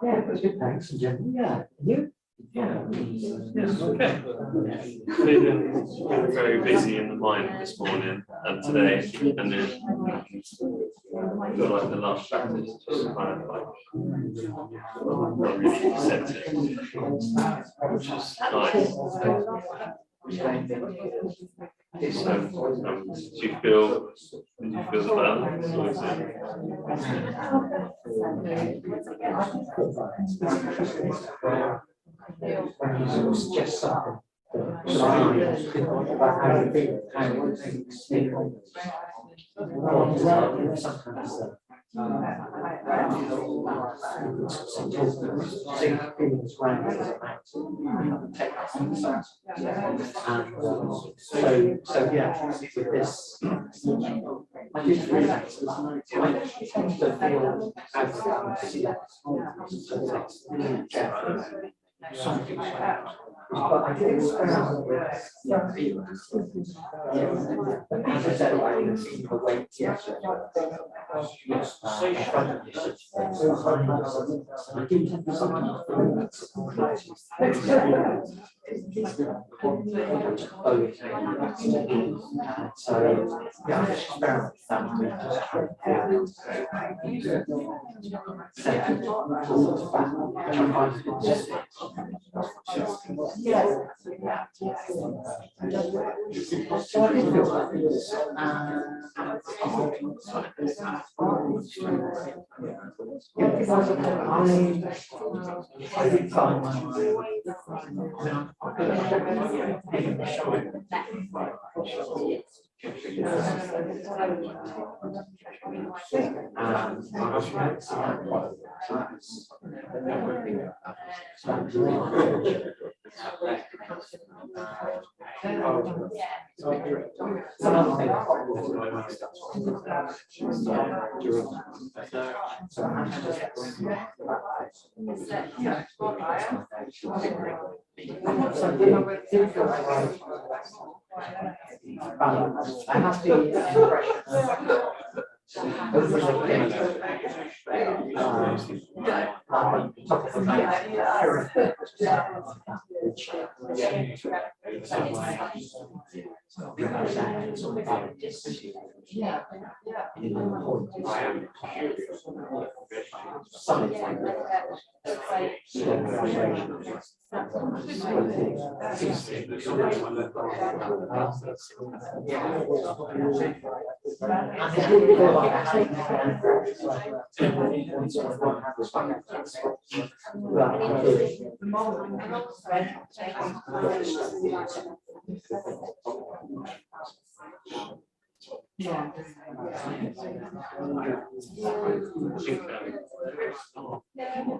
Speaker 2: Yeah, it was good, thanks. Yeah, you?
Speaker 3: Yeah. Okay. Been very busy in the mind this morning and today, and then I feel like the last practice just kind of like not really set it, which is nice. Did you feel the balance, or is
Speaker 2: It's just something. About how you feel, how you think, sometimes So yeah, with this, I did realize I tend to feel something like that. But I did experiment with as I said, I can see the weight. So yeah, I experiment with I did find I have the impression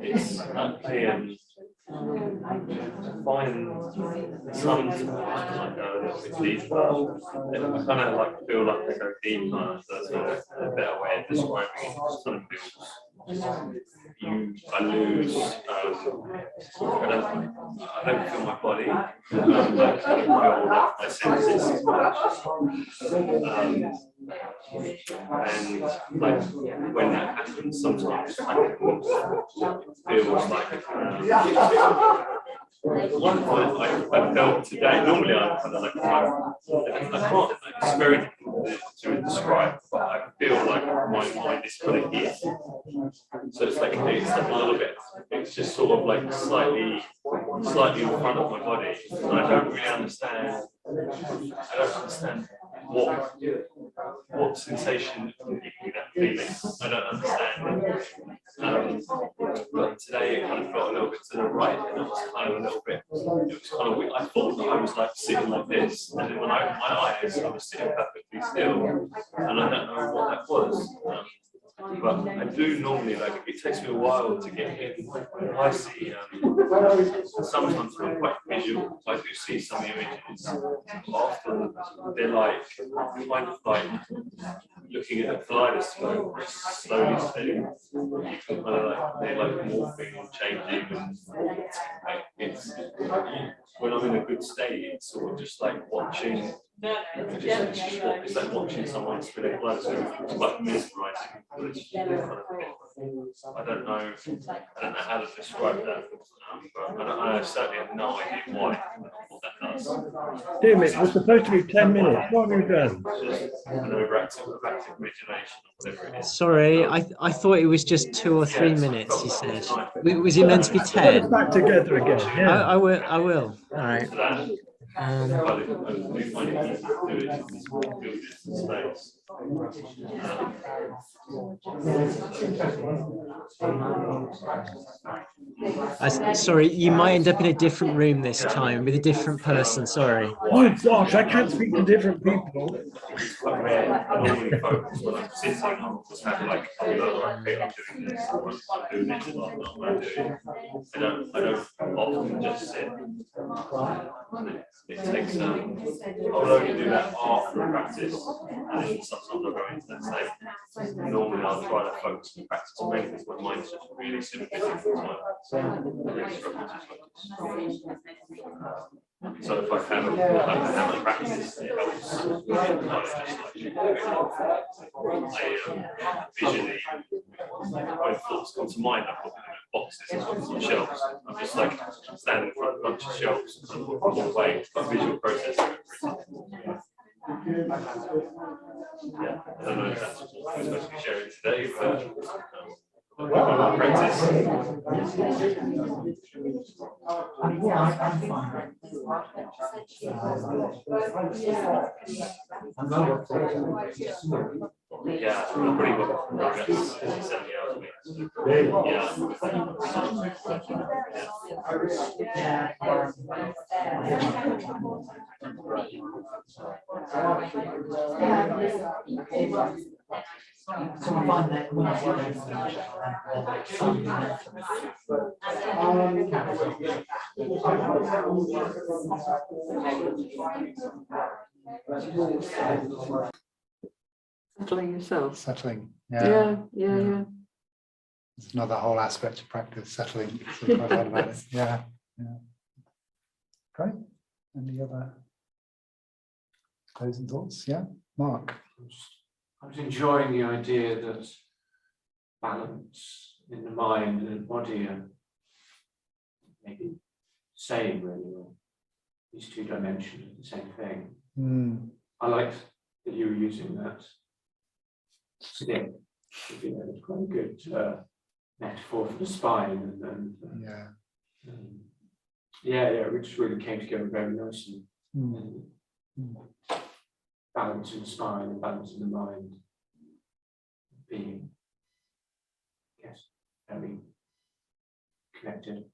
Speaker 3: It's actually find sometimes I go a little bit deeper. I kind of like feel like I go deeper. That's a better way of describing it. Just kind of feels I lose. I don't feel my body. Like I feel my senses. And like when that happens, sometimes it feels like I felt today. Normally, I'm kind of like I can't. It's very difficult to describe, but I feel like my mind is kind of here. So it's like a little bit. It's just sort of like slightly in front of my body. And I don't really understand. I don't understand what sensation can give me that feeling. I don't understand. But today it kind of felt a little bit to the right, and it was kind of a little bit. It was kind of weird. I thought that I was like sitting like this, and then when I opened my eyes, I was sitting perfectly still, and I don't know what that was. But I do normally, like, it takes me a while to get in. I see, sometimes when I'm quite visual, I do see some images. Often they're like, kind of like looking at a kaleidoscope, slowly spinning. Kind of like, they're like morphing and changing. And it's, when I'm in a good state, it's sort of just like watching. It's like watching someone spin a kaleidoscope. It's quite mesmerizing. I don't know how to describe that. But I certainly have no idea why what that does.
Speaker 8: Tim, it was supposed to be 10 minutes. What have you done?
Speaker 3: Just an overactive imagination or whatever it is.
Speaker 5: Sorry, I thought it was just 2 or 3 minutes, he said. Was it meant to be
Speaker 8: Put
Speaker 5: 10?
Speaker 8: it back together again. Yeah.
Speaker 5: I will. All right.
Speaker 3: I do find it easy to do it in this space.
Speaker 5: Sorry, you might end up in a different room this time with a different person. Sorry.
Speaker 8: Oh gosh, I can't speak to different people.
Speaker 3: I normally focus when I'm sitting, I'll just have like, okay, I'm doing this, I'm doing this, I'm doing it. I don't often just sit. It takes, I will only do that after practice, and then sometimes I'll go into that state. Normally I'll try to focus on practice, mainly because my mind's just really super busy all the time. I really struggle to focus. So if I have a practice, it helps kind of just like visually, when thoughts come to mind, I put them in boxes and on shelves. I'm just like standing in front of a bunch of shelves and put them all away, a visual process. Yeah, I don't know if that's what I'm supposed to be sharing today, but practice. Yeah, I'm pretty well progress 70 hours a week.
Speaker 9: Settling yourself.
Speaker 1: Settling.
Speaker 9: Yeah.
Speaker 1: It's another whole aspect of practice, settling. So I've heard about it. Yeah. Great. Any other closing thoughts? Yeah, Mark.
Speaker 10: I was enjoying the idea that balance in the mind and body are maybe same, really, or these two dimensions of the same thing. I liked that you were using that stick. It's quite a good metaphor for the spine, which really came together very nicely. Balance in the spine and balance in the mind being, I guess, very connected.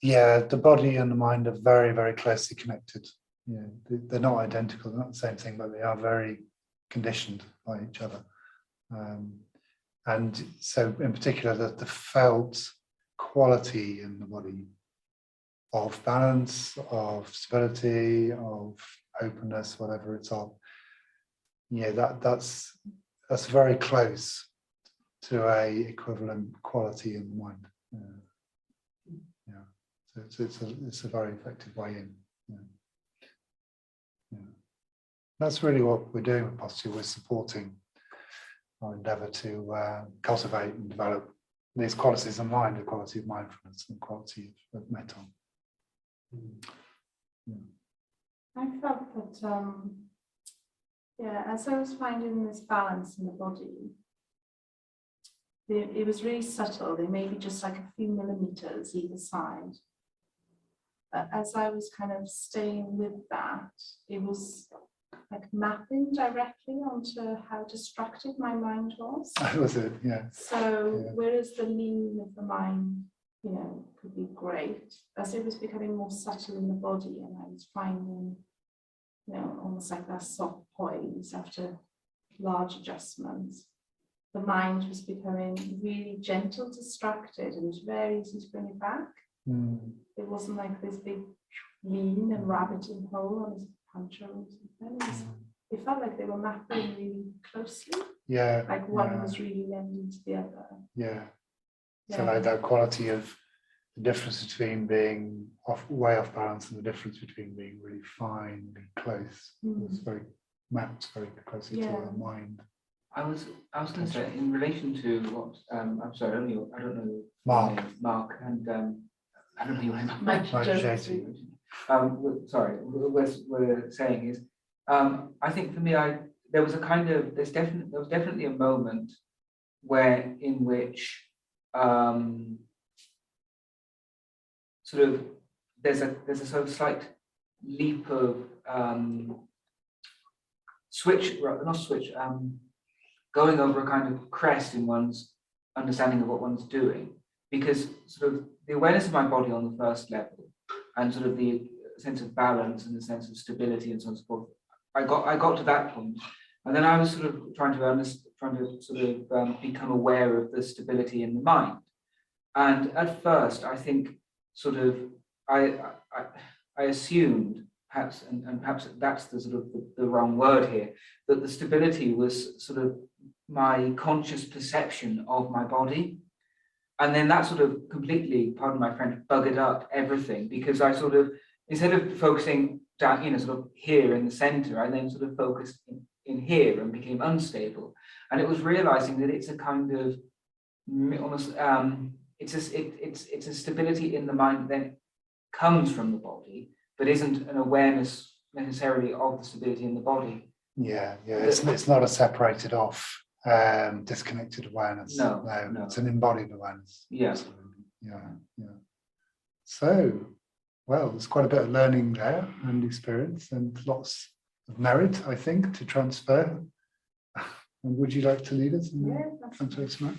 Speaker 1: Yeah, the body and the mind are very, very closely connected. Yeah, they're not identical, they're not the same thing, but they are very conditioned by each other. And so in particular, the felt quality in the body of balance, of stability, of openness, whatever it's of, that's very close to a equivalent quality in the mind. So it's a very effective way in. That's really what we're doing with posture. We're supporting our endeavour to cultivate and develop these qualities of mind, the quality of mindfulness and the quality of metta.
Speaker 11: I felt that, as I was finding this balance in the body, it was really subtle. They may be just like a few millimeters either side. But as I was kind of staying with that, it was like mapping directly onto how distracted my mind was.
Speaker 1: That was it, yeah.
Speaker 11: So whereas the lean of the mind, could be great, as it was becoming more subtle in the body, and I was finding, almost like that soft poise after large adjustments, the mind was becoming really gentle, distracted, and it was very easy to bring it back. It wasn't like this big lean and rabbiting hole on his puncher or something. It felt like they were mapping really closely.
Speaker 1: Yeah.
Speaker 11: Like one was really lending to the other.
Speaker 1: Yeah. So like that quality of the difference between being way off balance and the difference between being really fine and close. It's very mapped very closely to our mind.
Speaker 4: I was going to say, in relation to what I'm sorry, I don't know Mark, and I don't know your name. Sorry, we're saying is, I think for me, there was definitely a moment in which sort of there's a sort of slight leap of going over a kind of crest in one's understanding of what one's doing, because sort of the awareness of my body on the first level and sort of the sense of balance and the sense of stability and so on and so forth, I got to that point, and then I was sort of trying to become aware of the stability in the mind. And at first, I think sort of I assumed, perhaps, and perhaps that's the sort of the wrong word here, that the stability was sort of my conscious perception of my body. And then that sort of completely, pardon my French, buggered up everything, because I sort of, instead of focusing down, you know, sort of here in the center, I then sort of focused in here and became unstable. And it was realizing that it's a kind of almost, it's a stability in the mind that then comes from the body, but isn't an awareness necessarily of the stability in the body.
Speaker 1: Yeah, it's not a separated off, disconnected awareness.
Speaker 4: No.
Speaker 1: It's an embodied awareness.
Speaker 4: Yeah.
Speaker 1: Absolutely. Yeah. So, well, there's quite a bit of learning there and experience and lots of merit, I think, to transfer. And would you like to lead us in the transfer tonight?